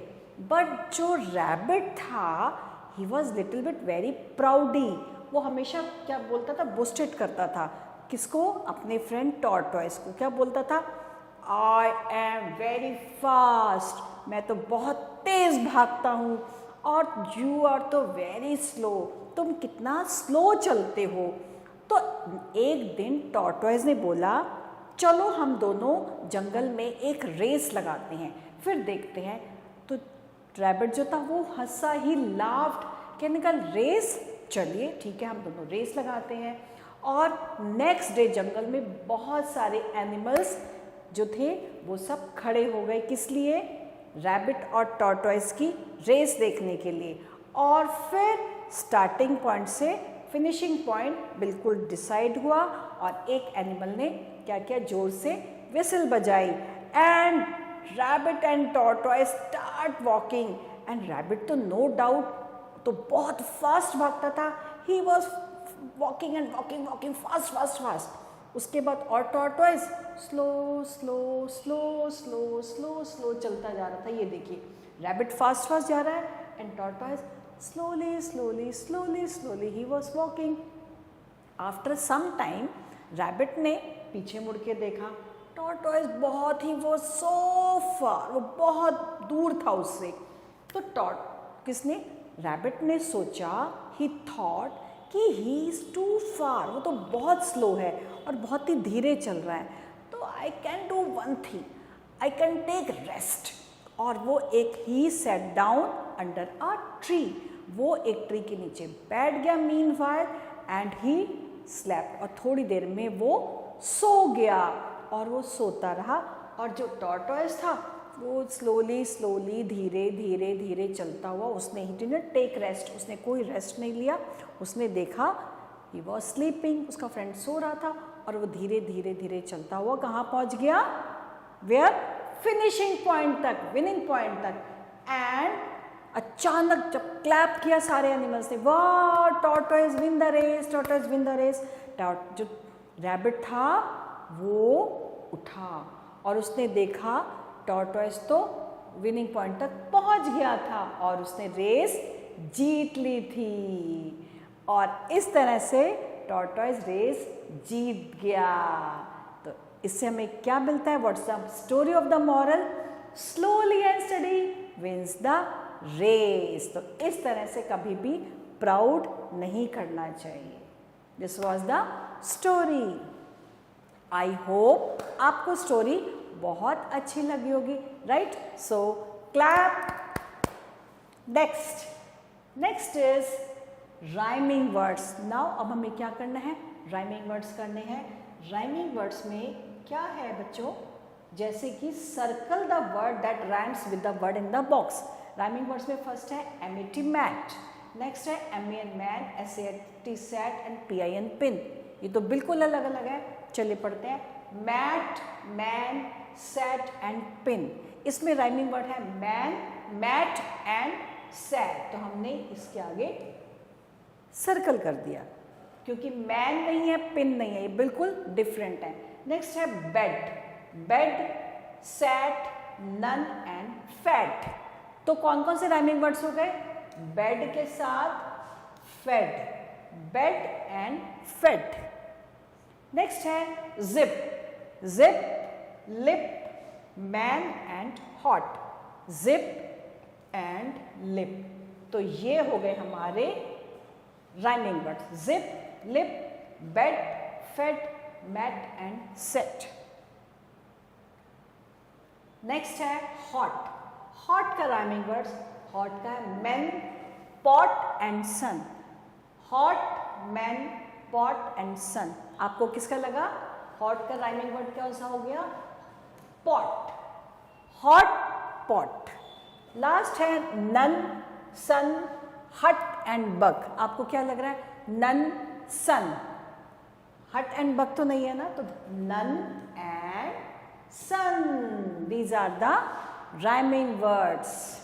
बट जो रैबिट था, he was little bit very proudy, वो हमेशा क्या बोलता था, बोस्टेड करता था, किसको, अपने फ्रेंड टॉर्टोइस को। क्या बोलता था, आई एम वेरी फास्ट, मैं तो बहुत तेज भागता हूँ, और यू आर तो वेरी स्लो, तुम कितना स्लो चलते हो। तो एक दिन टॉर्टोइस ने बोला, चलो हम दोनों जंगल में एक रेस लगाते हैं, फिर देखते हैं। तो रैबिट जो था वो हंसा, ही लाफ्ड, कहने का रेस, चलिए ठीक है हम दोनों रेस लगाते हैं। और नेक्स्ट डे जंगल में बहुत सारे एनिमल्स जो थे वो सब खड़े हो गए, किस लिए, रैबिट और टॉर्टोइस की रेस देखने के लिए। और फिर स्टार्टिंग पॉइंट से फिनिशिंग पॉइंट बिल्कुल डिसाइड हुआ, और एक एनिमल ने क्या किया, जोर से विसल बजाई, and rabbit and tortoise start walking. And rabbit तो नो डाउट तो बहुत फास्ट भागता था, he was walking and walking walking fast fast fast. उसके बाद और tortoise slow slow slow slow slow slow चलता जा रहा था। ये देखिए रैबिट फास्ट फास्ट जा रहा है, and tortoise slowly slowly slowly slowly he was walking. After some time rabbit ने पीछे मुड़ के देखा, टॉर्टोइस बहुत ही, वो so far, वो बहुत दूर था उससे। तो किसने, रैबिट ने सोचा, he thought कि he is too far, वो तो बहुत स्लो है और बहुत ही धीरे चल रहा है, तो I can do one thing, I can take rest, और वो एक he set down under a tree, वो एक ट्री के नीचे बैठ गया मीनवाइल एंड ही स्लेप्ट, और थोड़ी देर में वो सो गया और वो सोता रहा। और जो टॉर्टोइज था वो स्लोली स्लोली धीरे धीरे धीरे चलता हुआ, उसने ही डिडंट टेक रेस्ट, उसने कोई रेस्ट नहीं लिया। उसने देखा ही वॉज स्लीपिंग, उसका फ्रेंड सो रहा था, और वो धीरे धीरे धीरे चलता हुआ कहाँ पहुँच गया, वेयर, फिनिशिंग पॉइंट तक, विनिंग पॉइंट तक। एंड अचानक जब क्लैप किया सारे एनिमल्स ने, वाह tortoise win the race, tortoise win the race, जो रैबिट था वो उठा और उसने देखा टॉर्टोइज तो विनिंग पॉइंट तक पहुंच गया था और उसने रेस जीत ली थी, और इस तरह से टॉर्टोइज रेस जीत गया। तो इससे हमें क्या मिलता है, what's the story of the moral, slowly and steady wins the race. तो इस तरह से कभी भी प्राउड नहीं करना चाहिए। This was the story. I hope आपको स्टोरी बहुत अच्छी लगी होगी, right? So clap. Next is rhyming words. Now अब हमें क्या करना है, राइमिंग वर्ड्स करने हैं। राइमिंग वर्ड्स में क्या है बच्चों, जैसे कि circle the word that rhymes with the word in the box. Rhyming words में फर्स्ट है एमिटी मैट, नेक्स्ट है M A N man, S A T sat and P I N pin. ये तो बिल्कुल अलग अलग है, चलिए पढ़ते हैं। Mat, man, sat and pin. इसमें राइमिंग वर्ड है मैन, मैट एंड सेट, तो हमने इसके आगे सर्कल कर दिया क्योंकि मैन नहीं है, पिन नहीं है, ये बिल्कुल डिफरेंट है। नेक्स्ट है bed, bed, set, nun and fat. तो कौन कौन से राइमिंग वर्ड्स हो गए, बेड के साथ fed, bed and fed. Next है zip, zip, lip, man and hot, zip and lip. तो ये हो गए हमारे rhyming words, zip, lip, bed, fed, mat and sat. Next है हॉट, हॉट का राइमिंग वर्ड्स, हॉट का है man, pot and sun, hot, man, pot and sun. आपको किसका लगा, हॉट का राइमिंग वर्ड क्या सा हो गया, पॉट, हॉट, पॉट। लास्ट है नन, सन, हट एंड बग। आपको क्या लग रहा है, नन, सन, हट एंड बग तो नहीं है ना, तो nun and sun, these are the rhyming words.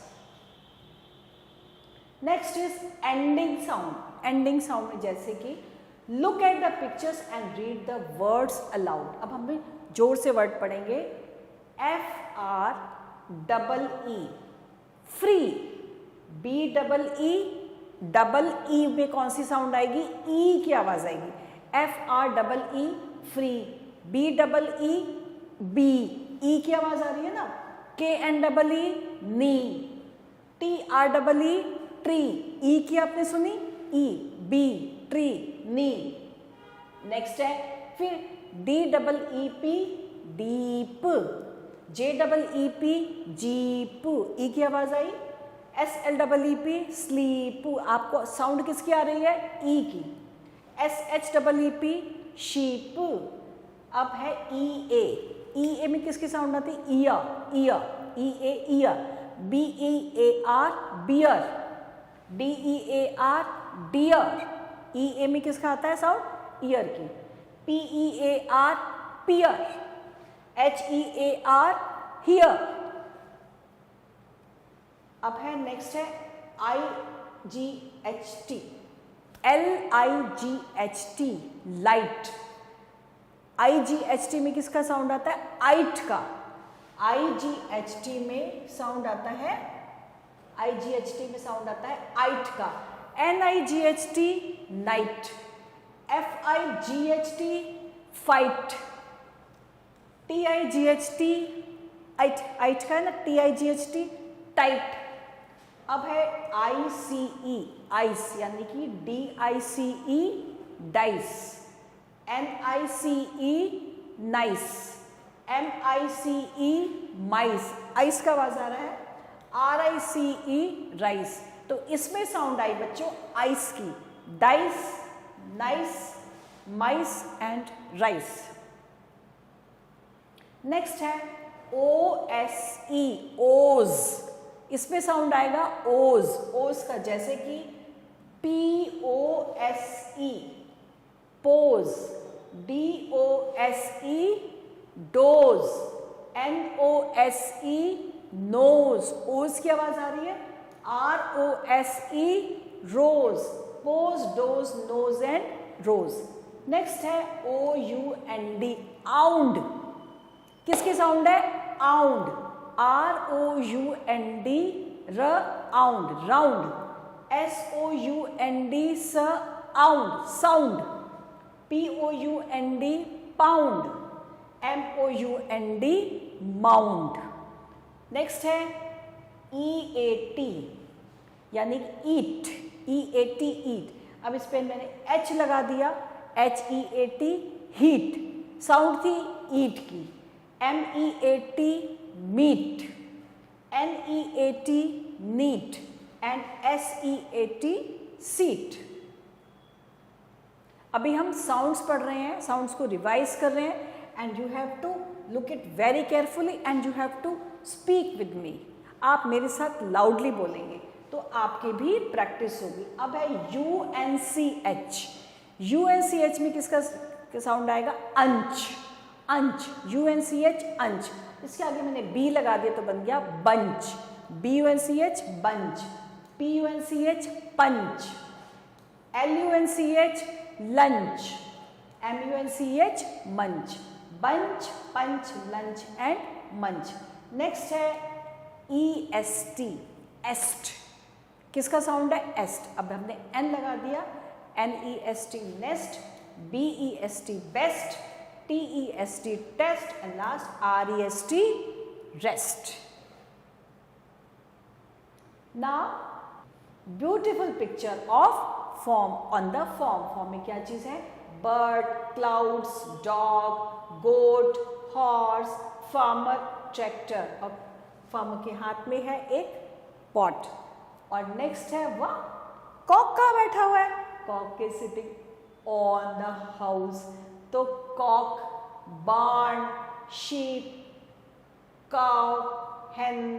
Next is ending sound. Ending sound में जैसे कि look at the pictures and read the words aloud. अब हम जोर से वर्ड पढ़ेंगे, FREE, free, BEE, double E में कौन सी साउंड आएगी, ई की आवाज आएगी। FREE, free, BEE, bee, E की आवाज आ रही है ना। KNEE, knee, TREE, tree, E की आपने सुनी, E, bee, tree, knee. Next है फिर DEEP, deep, JEEP, jeep, E की आवाज आई। SLEEP, स्लीप, आपको साउंड किसकी आ रही है, ई की। SHEEP, sheep. अब है EA, EA में किसकी साउंड आती है, ear, ear, EA, ear. BEAR, bear, DEAR, dear, EA में किसका आता है साउंड, ईयर की। PEAR, pear, HEAR, here. अब है नेक्स्ट है IGHT, LIGHT, लाइट। IGHT में किसका साउंड आता है, आइट का। IGHT में साउंड आता है, IGHT में साउंड आता है आइट का। NIGHT, night. FIGHT, fight. TIGHT, आइट, आइट का है ना, TIGHT, टाइट। अब है ICE, आइस, यानी कि DICE, dice. NICE, nice. MICE, माइस, आइस का आवाज आ रहा है, RICE राइस, तो इसमें साउंड आई बच्चों आइस की, dice, nice, mice and rice. Next है OSE, ओज, इसमें साउंड आएगा ओज, ओज का, जैसे कि POSE, pose, DOSE, dose, NOSE, nose, ose की आवाज आ रही है, ROSE, rose, pose, dose, nose and rose. Next है OUND, आउंड, किसकी साउंड है, ound, ROUND, ound, round, SOUND, ound, sound, POUND, pound, MOUND, mound. Next है EAT, यानी ईट, EAT, ईट। अब इस पे मैंने H लगा दिया, HEAT, हीट, साउंड थी ईट की। MEAT, meat, NEAT, neat and SEAT, seat. अभी हम साउंड्स पढ़ रहे हैं, साउंड्स को रिवाइज कर रहे हैं, and you have to look it very carefully and you have to speak with me. आप मेरे साथ लाउडली बोलेंगे तो आपकी भी प्रैक्टिस होगी। अब है UNCH, UNCH में किसका साउंड आएगा, अंच, अंच, UNCH, अंच। इसके आगे मैंने B लगा दिया तो बन गया बंच, BUNCH, बंच, PUNCH, पंच, LUNCH, लंच, MUNCH, मंच, बंच, पंच, लंच एंड मंच। नेक्स्ट है EST, एस्ट, किसका साउंड है, एस्ट। अब हमने N लगा दिया, NEST, nest, BEST, best, TEST, test and last REST, rest. Now beautiful picture of farm on the farm. Farm में क्या चीज है, bird, clouds, dog, goat, horse, farmer, tractor. और फार्मर के हाथ में है एक पॉट। और नेक्स्ट है वह कॉक का बैठा हुआ है, कॉक के सिटिंग ऑन द हाउस। तो कॉक, बार्न, शीप, काउ, हेन,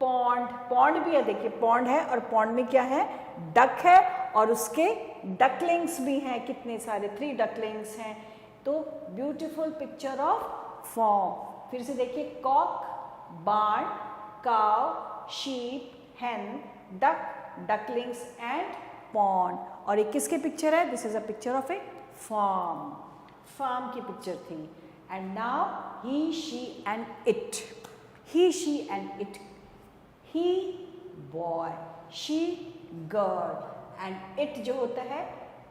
पॉन्ड, पॉन्ड भी है, देखिए पॉन्ड है और पॉन्ड में क्या है, डक है और उसके डकलिंग्स भी हैं, कितने सारे, 3 डकलिंग्स हैं। तो ब्यूटीफुल पिक्चर ऑफ फॉर्म। फिर से देखिए, cock, barn, cow, sheep, hen, duck, ducklings and pond. और एक किसके पिक्चर है, this is a picture of a farm, farm की पिक्चर थी। And now he, she and it, he, she and it, he boy, she girl and it जो होता है,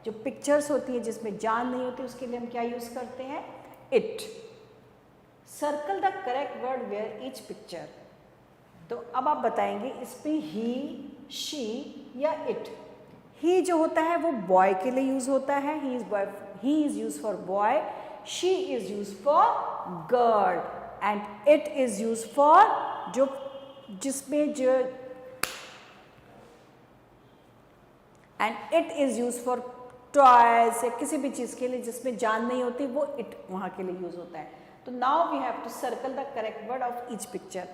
जो पिक्चर्स होती है जिसमें जान नहीं होती, उसके लिए हम क्या यूज करते हैं, it. Circle the correct word where each picture. तो अब आप बताएंगे इस पे ही, शी या इट। ही जो होता है वो बॉय के लिए यूज होता है, he is use for boy, she is use for girl and it is use for जो जिसमें जो, and it is use for toys या किसी भी चीज के लिए जिसमें जान नहीं होती, वो इट वहां के लिए यूज होता है। तो now we have to circle the correct word of each picture.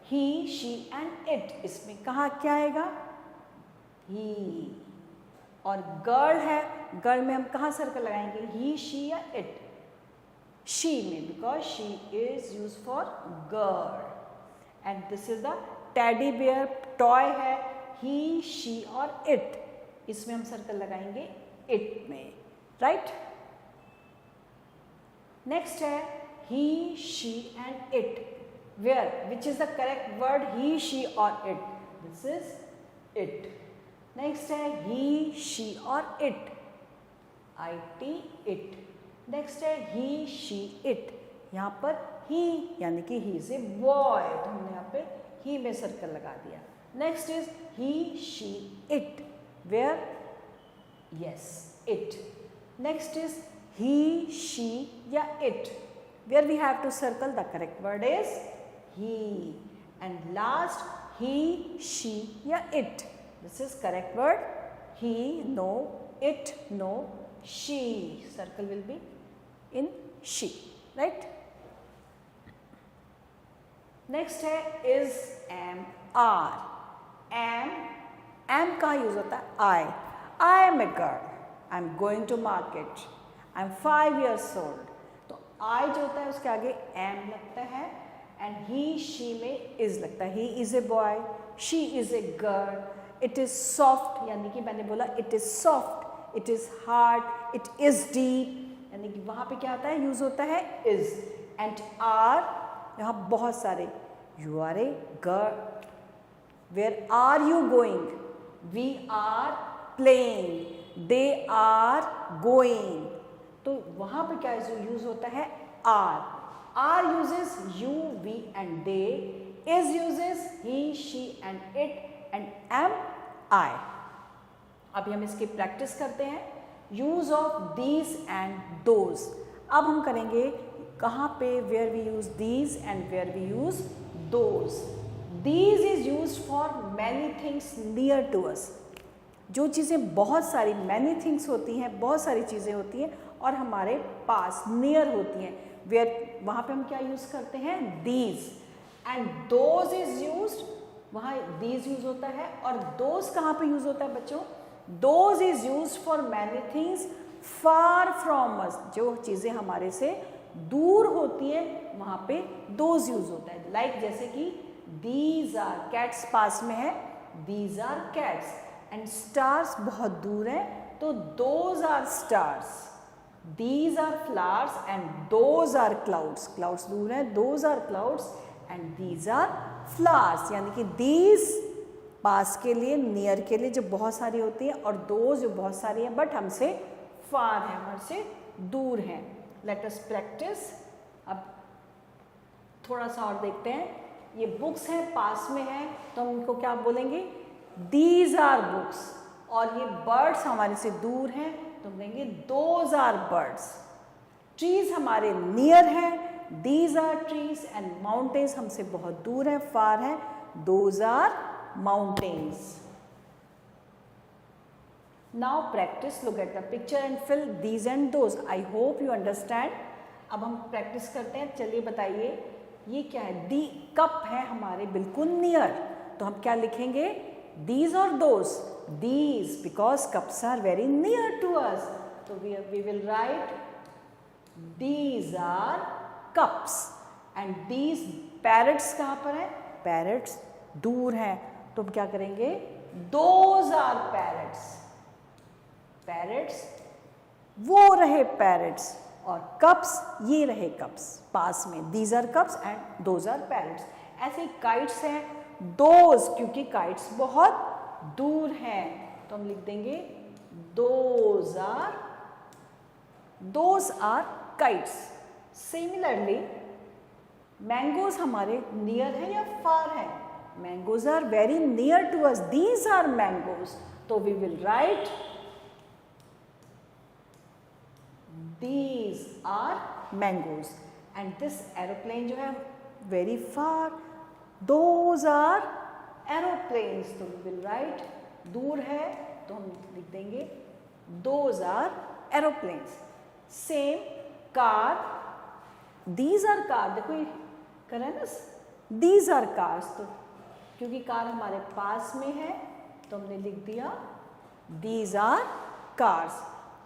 He, she and it, इसमें कहा क्या आएगा, ही। और गर्ल है, गर्ल में हम कहाँ सर्कल लगाएंगे, ही, शी या इट, शी में, because she is use for girl. And this is the teddy bear, toy है, ही, शी और इट, इसमें हम सर्कल लगाएंगे इट में, राइट। नेक्स्ट है he, she and it, where, which is the correct word, he, she और it, this is it. Next है ही, शी और इट, IT, इट। नेक्स्ट है ही, शी, इट, यहाँ पर ही यानी कि ही इज ए बॉय, तो हमने यहाँ पे ही में सर्कल लगा दिया। Next is he, she, it, where, yes, it. Next is he, she या it, where we have to circle the correct word is he, and last he, she या it. This is correct word. He, no. It, no. She, circle will be in she, right? Next है is, am, are. Am का यूज होता है I am a girl. I am going to market. I am 5 years old. तो I जो होता है उसके आगे am लगता है and he, she में is लगता है. He is a boy. She is a girl. It is soft यानी कि मैंने बोला it is soft. It is hard. It is deep. यानी कि वहाँ पे क्या आता है यूज होता है is. And are यहाँ बहुत सारे. You are a girl. Where are you going? We are playing. They are going. तो वहाँ पे क्या यूज होता है are. Are uses you, we and they. Is uses he, she and it. And am, I. अभी हम इसकी प्रैक्टिस करते हैं. Use of these and those. अब हम करेंगे कहाँ पे where we use these and where we use those. These is used for many things near to us. जो चीज़ें बहुत सारी many things होती हैं, बहुत सारी चीज़ें होती हैं और हमारे पास near होती हैं. Where वहाँ पे हम क्या यूज़ करते हैं these. And those is used, वहाँ these यूज़ होता है और those कहाँ पे यूज़ होता है बच्चों? Those is used for many things far from us. जो चीज़ें हमारे से दूर होती है वहाँ पे those यूज़ होता है. Like जैसे कि these are cats पास में है, these are cats. And stars बहुत दूर है तो those are stars. These are flowers and those are clouds. Clouds दूर है, those are clouds and these are flowers. यानी कि these पास के लिए, near के लिए जो बहुत सारी होती है और those जो बहुत सारी है but हमसे far है, हमसे दूर है. Let us practice. अब थोड़ा सा और देखते हैं. ये बुक्स हैं पास में है तो हम इनको क्या बोलेंगे these are books. और ये बर्ड्स हमारे से दूर हैं तो हम कहेंगे those are birds. ट्रीज हमारे नियर हैं these are trees. and mountains हमसे बहुत दूर है, far है, those are mountains. Now practice. Look at the picture and fill these and those. I hope you understand. अब हम प्रैक्टिस करते हैं. चलिए बताइए ये क्या है. दी कप है हमारे बिल्कुल नियर तो हम क्या लिखेंगे these or those. These because cups are very near to us. So we will write these are cups. And these parrots कहाँ पर है? Parrots दूर हैं तो हम क्या करेंगे those are parrots. Parrots वो रहे parrots और cups ये रहे cups पास में. These are cups and those are parrots. ऐसे ही kites हैं those क्योंकि kites बहुत दूर हैं तो हम लिख देंगे those are kites. Similarly mangoes हमारे near है या far है? Mangoes are very near to us. These are mangoes. तो we will write these are mangoes. And this aeroplane जो है very far. Those are aeroplanes. तो we will write दूर है तो हम लिख देंगे those are aeroplanes. Same car. These are car. देखो ये कर है ना these are cars. तो क्योंकि कार हमारे पास में है तो हमने लिख दिया these are cars.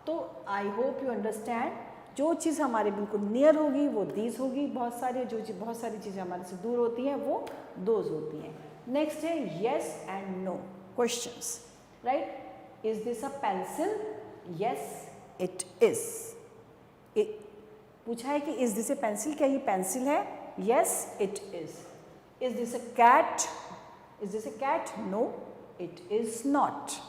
तो आई होप यू अंडरस्टैंड. जो चीज़ हमारे बिल्कुल नियर होगी वो these होगी बहुत सारी. जो बहुत सारी चीज़ें हमारे से दूर होती हैं वो those होती हैं. नेक्स्ट है yes and no questions. Right. Is this a pencil? Yes it is. पूछा है कि इज दिस ए पेंसिल? क्या ये पेंसिल है? Yes it is. Is this a cat? Is this a cat? No it is not.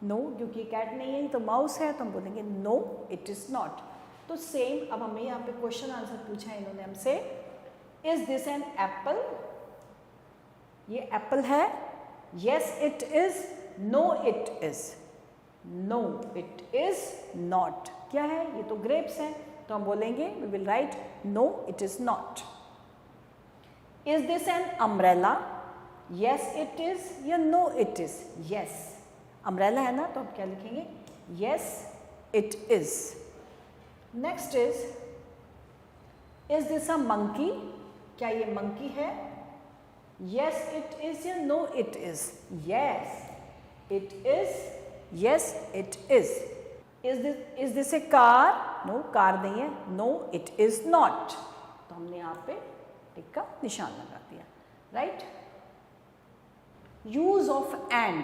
No क्योंकि कैट नहीं है तो माउस है तो हम बोलेंगे नो इट इज नॉट. तो सेम अब हमें यहाँ पे क्वेश्चन आंसर पूछा है इन्होंने हमसे. Is this an apple? ये एप्पल है? Yes it is. No it is. No it is not. क्या है? ये तो ग्रेप्स है तो हम बोलेंगे we will write no it is not. Is this an umbrella? Yes it is या no it is? Yes, umbrella है ना, तो हम क्या लिखेंगे? Yes it is. Next is this a monkey? क्या ये मंकी है? यस इट इज या no it is? Yes it is, yes it is. Is this a car? No, car नहीं है। No it is not. तो हमने यहाँ पे टिक का निशान लगा दिया, right. Use of and.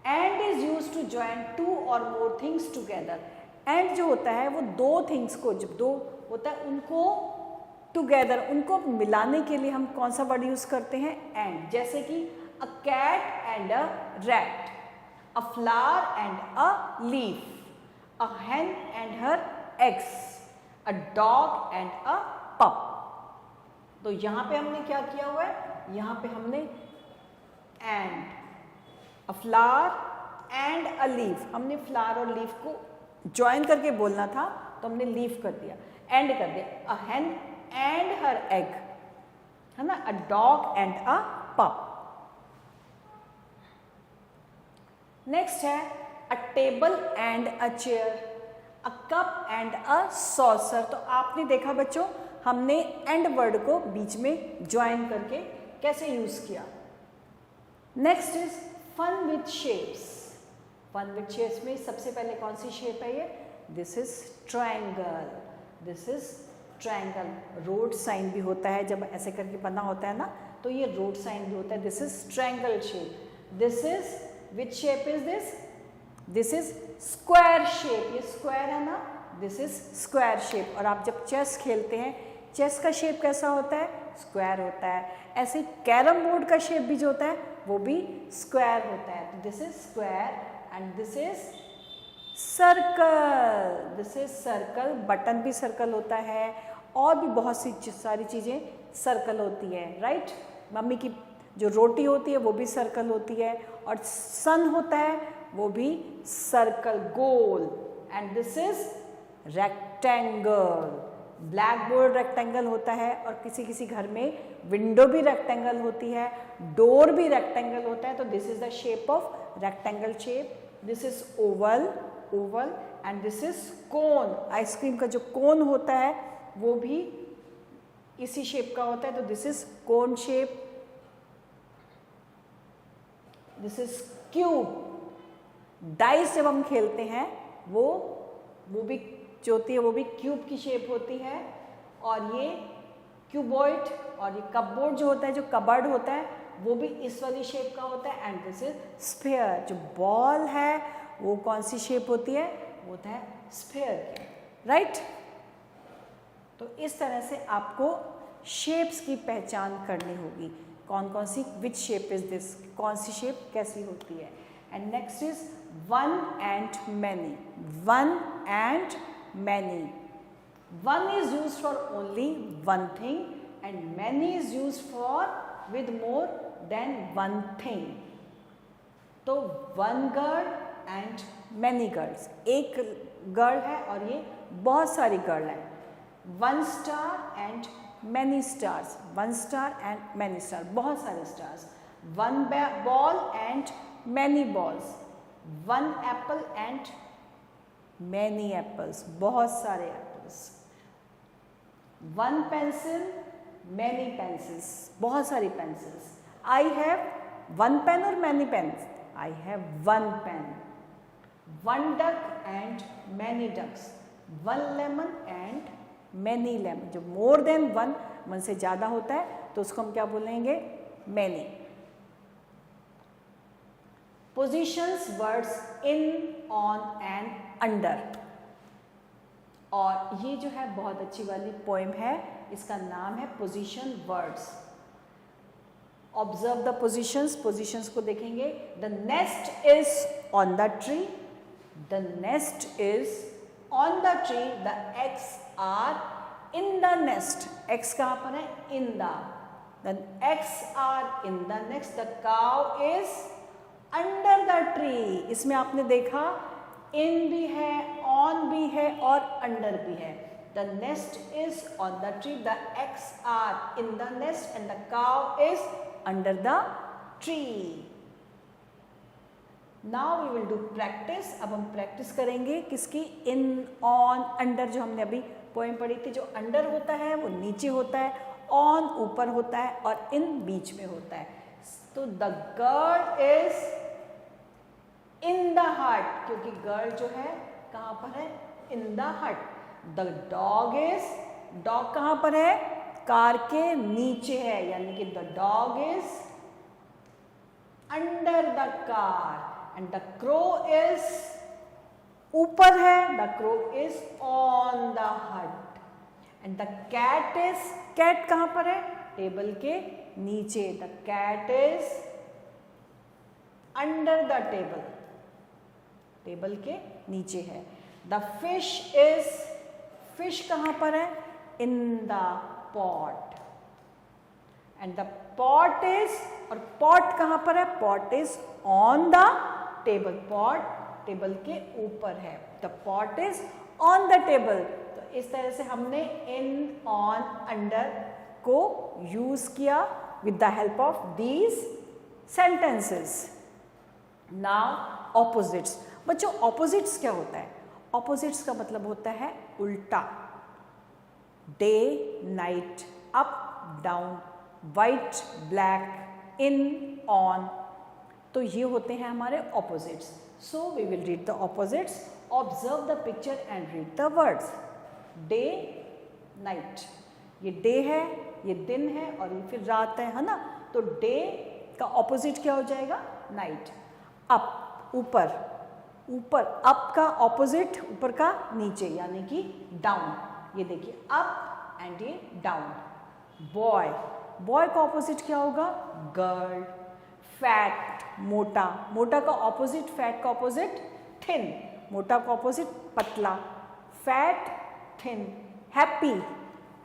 And is use to join two और मोर थिंग्स टूगेदर। एंड जो होता है वो दो थिंग्स को, जब दो होता है उनको टुगेदर, उनको मिलाने के लिए हम कौन सा वर्ड यूज करते हैं? एंड। जैसे कि a cat and a rat, a flower and a leaf, a hen and her eggs, a dog and a pup। तो यहां पे हमने क्या किया हुआ है? यहां पे हमने and, a flower and a leaf, हमने फ्लावर और लीफ को ज्वाइन करके बोलना था तो हमने लीफ कर दिया, एंड कर दिया। a hen and her egg, है ना, a dog and a pup। Next है a table and a chair, a cup and a saucer। तो आपने देखा बच्चों, हमने एंड वर्ड को बीच में ज्वाइन करके कैसे यूज किया। Next is fun with shapes. Fun with shapes में सबसे पहले कौन सी शेप है ये? This is triangle, this is triangle. Road sign भी होता है, जब ऐसे करके बना होता है ना, तो ये रोड साइन भी होता है। This is triangle shape. This is, which shape is this? This is square shape. ये स्क्वायर है ना, दिस इज स्क्वायर शेप। और आप जब चेस खेलते हैं, चेस का शेप कैसा होता है? स्क्वायर होता है। ऐसे कैरम बोर्ड का शेप भी जो होता है वो भी स्क्वायर होता है। तो this is square and this is circle, this is circle. Button भी सर्कल होता है और भी बहुत सी सारी चीज़ें सर्कल होती है, राइट। मम्मी की जो रोटी होती है वो भी सर्कल होती है, और सन होता है वो भी circle, goal. And this is rectangle. Black board rectangle होता है, और किसी किसी घर में विंडो भी रेक्टेंगल होती है, डोर भी रेक्टेंगल होता है। तो this is the shape of rectangle shape. This is Oval, Oval, and this is cone. Ice cream का जो कोन होता है वो भी इसी शेप का होता है, तो this is cone shape. This is cube. Dice जब हम खेलते हैं वो भी जो होती है वो भी क्यूब की शेप होती है। और ये क्यूबॉइड, और ये कपबोर्ड जो होता है, जो कबर्ड होता है, वो भी इस वाली शेप का होता है। And this is sphere. जो बॉल है वो कौन सी शेप होती है? वो होता है स्फेयर की, राइट। तो इस तरह से आपको शेप्स की पहचान करनी होगी, कौन कौन सी, विच शेप इज दिस, कौन सी शेप कैसी होती है। And next is one and many. One and many. One is used for only one thing and many is used for with more than one thing. तो one girl and many girls, एक गर्ल है और ये बहुत सारी गर्ल है। One star and many stars, one star and many stars, बहुत सारे stars। One ball and many balls, one apple and many apples, बहुत सारे apples। One pencil, many pencils, बहुत सारी pencils। I have one pen or many pens? I have one pen। One duck and many ducks, one lemon and many lemon। जो more than one से ज़्यादा होता है तो उसको हम क्या बोलेंगे? many। Positions words in, on and under. और ये जो है बहुत अच्छी वाली पोएम है, इसका नाम है position words. Observe the positions. Positions को देखेंगे। The nest is on the tree, the nest is on the tree, the eggs are in the nest. Eggs कहाँ पर है? In the eggs are in the nest. The cow is under the tree. इसमें आपने देखा इन भी है, ऑन भी है और अंडर भी है। The nest is on the tree. The eggs are in the nest and the cow is under the tree. Now we will do practice. अब हम practice करेंगे किसकी? In, on, under जो हमने अभी poem पढ़ी थी. जो under होता है वो नीचे होता है, on ऊपर होता है और in बीच में होता है. तो the girl is in the hut, क्योंकि girl जो है कहाँ पर है? In the hut. The dog is, dog कहाँ पर है? कार के नीचे है, यानी कि the dog is under the car. And the crow is ऊपर है, the crow is on the hut. And the cat is, cat कहाँ पर है? टेबल के नीचे. The cat is under the table, table के नीचे है. The fish is, fish कहाँ पर है? In the pot. And the pot is, और pot कहाँ पर है? Pot is on the table. Pot table के ऊपर है. The pot is on the table. तो इस तरह से हमने in, on, under को यूज किया with the help of these sentences. Now opposites. बच्चों opposites क्या होता है? Opposites का मतलब होता है उल्टा. Day, night, up, down, white, black, in, on. तो ये होते हैं हमारे opposites. So we will read the opposites. Observe the picture and read the words. Day, night. ये day है, ये दिन है और ये फिर रात है ना? तो day का opposite क्या हो जाएगा? Night. Up, ऊपर, ऊपर. Up का opposite ऊपर का नीचे, यानी कि down. ये देखिए up and ये down. Boy, boy का opposite क्या होगा? Girl. Fat, मोटा. मोटा का opposite, fat का opposite thin. मोटा का opposite पतला. Fat, thin. Happy,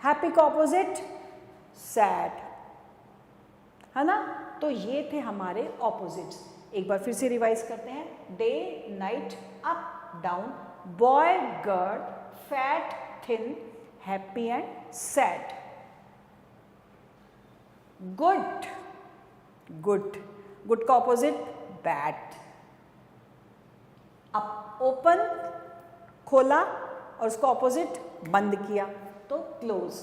happy का opposite sad, है ना? तो ये थे हमारे opposites. एक बार फिर से रिवाइज करते हैं. Day, night, up, down, boy, girl, fat, thin, happy and sad. Good, good. Good का opposite bad. अब open खोला और उसका opposite बंद किया तो close.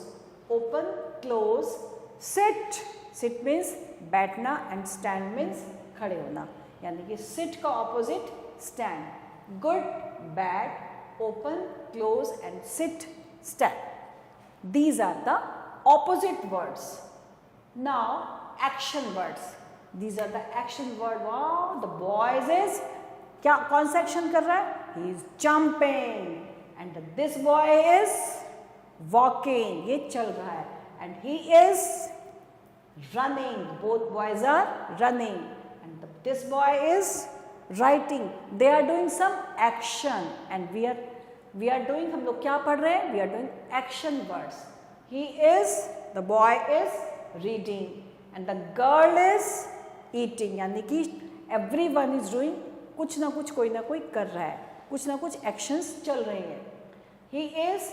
Open, close. Sit, sit means बैठना and stand means खड़े होना, यानी कि sit का opposite stand. Good, bad, open, close and sit, stand. These are the opposite words. Now action words. These are the action word. Wow, the boy is क्या कौन सा action कर रहा है? He is jumping. And this boy is walking. ये चल रहा है. And he is running. Both boys are running. And this boy is writing. They are doing some action. And we are doing, हम लोग क्या पढ़ रहे हैं? We are doing action words. He is, the boy is reading. And the girl is eating. यानी कि everyone is doing कुछ ना कुछ कोई ना कोई कर रहा है, कुछ ना कुछ actions चल रहे हैं. He is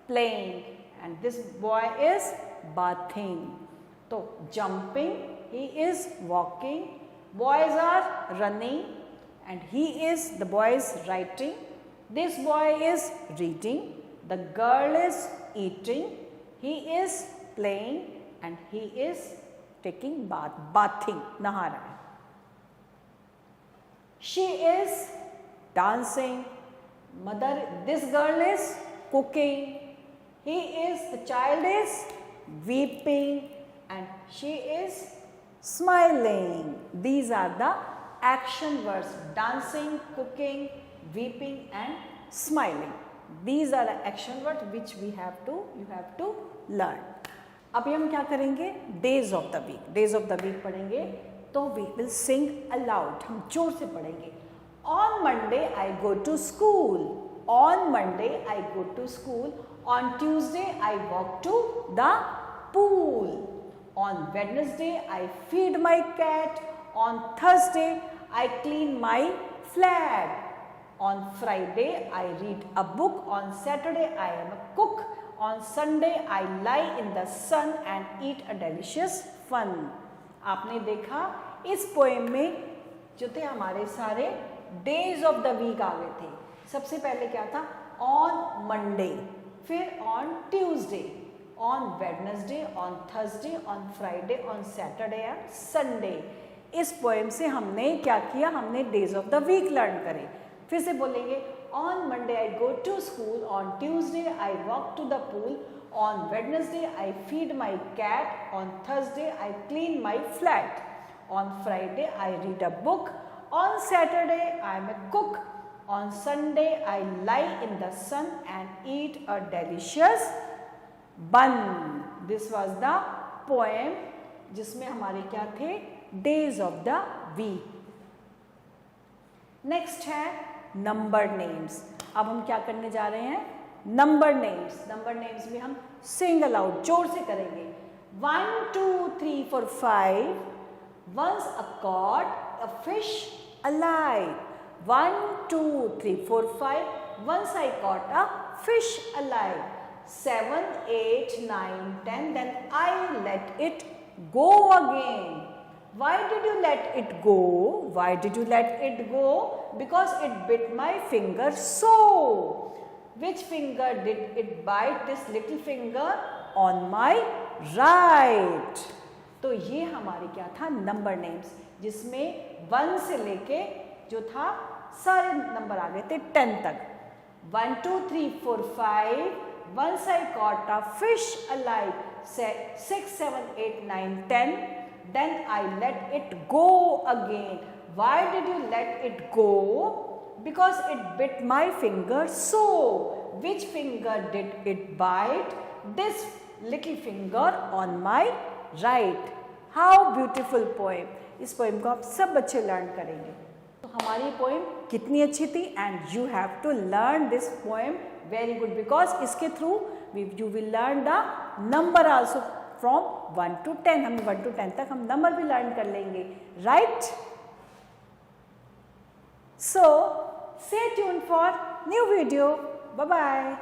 playing and this boy is bathing. तो jumping, he is walking, boys are running and the boy is writing. This boy is reading, the girl is eating, he is playing and he is taking bath, bathing, नहा रहा है. She is dancing. This girl is cooking. The child is weeping and she is smiling. These are the action words: dancing, cooking, weeping and smiling. These are the action words which you have to learn. अभी हम क्या करेंगे? Days of the week. Days of the week पढ़ेंगे तो we will sing aloud. हम जोर से पढ़ेंगे. On Monday I go to school. On Monday I go to school. On Tuesday I walk to the pool. On Wednesday I feed my cat. On Thursday I clean my flat. On Friday I read a book. On Saturday I am a cook. On Sunday I lie in the sun and eat a delicious fun. आपने देखा इस पोएम में जो थे हमारे सारे डेज ऑफ द वीक आ गए थे. सबसे पहले क्या था? ऑन मंडे, फिर on Tuesday, on Wednesday, on Thursday, on Friday, on Saturday and Sunday. इस पोएम से हमने क्या किया? हमने days of the week learn करे. फिर से बोलेंगे. On Monday I go to school, on Tuesday I walk to the pool, on Wednesday I feed my cat, on Thursday I clean my flat, on Friday I read a book, on Saturday I am a cook, on Sunday I lie in the sun and eat a delicious bun. This was the poem जिसमें हमारे क्या थे? Days of the week. Next है नंबर नेम्स. अब हम क्या करने जा रहे हैं? Number names. नंबर नेम्स में हम सिंग अलाउड जोर से करेंगे. 1 2 3 4 5. Once a cod, a fish, a live. 1 2 3 4 5. Once I caught a fish alive. 7 8 9 10. Then I let it go again. Why did you let it go? Why did you let it go? Because it bit my finger so. Which finger did it bite? This little finger on my right. तो ये हमारे क्या था? नंबर नेम्स, जिसमें 1 से लेके जो था सारे नंबर आ गए थे 10 तक. 1 2 3 4 5. Once I caught a fish alive. 6 7 8 9 10. Then I let it go again. Why did you let it go? Because it bit my finger so. Which finger did it bite? This little finger on my right. How beautiful poem. इस पोएम को आप सब बच्चे लर्न करेंगे. तो हमारी पोएम कितनी अच्छी थी. And you have to learn this poem very good, because इसके through you will learn the number also. From 1 to 10, हम 1 to 10 तक हम नंबर भी लर्न कर लेंगे. Right? So stay tuned for new video. Bye bye.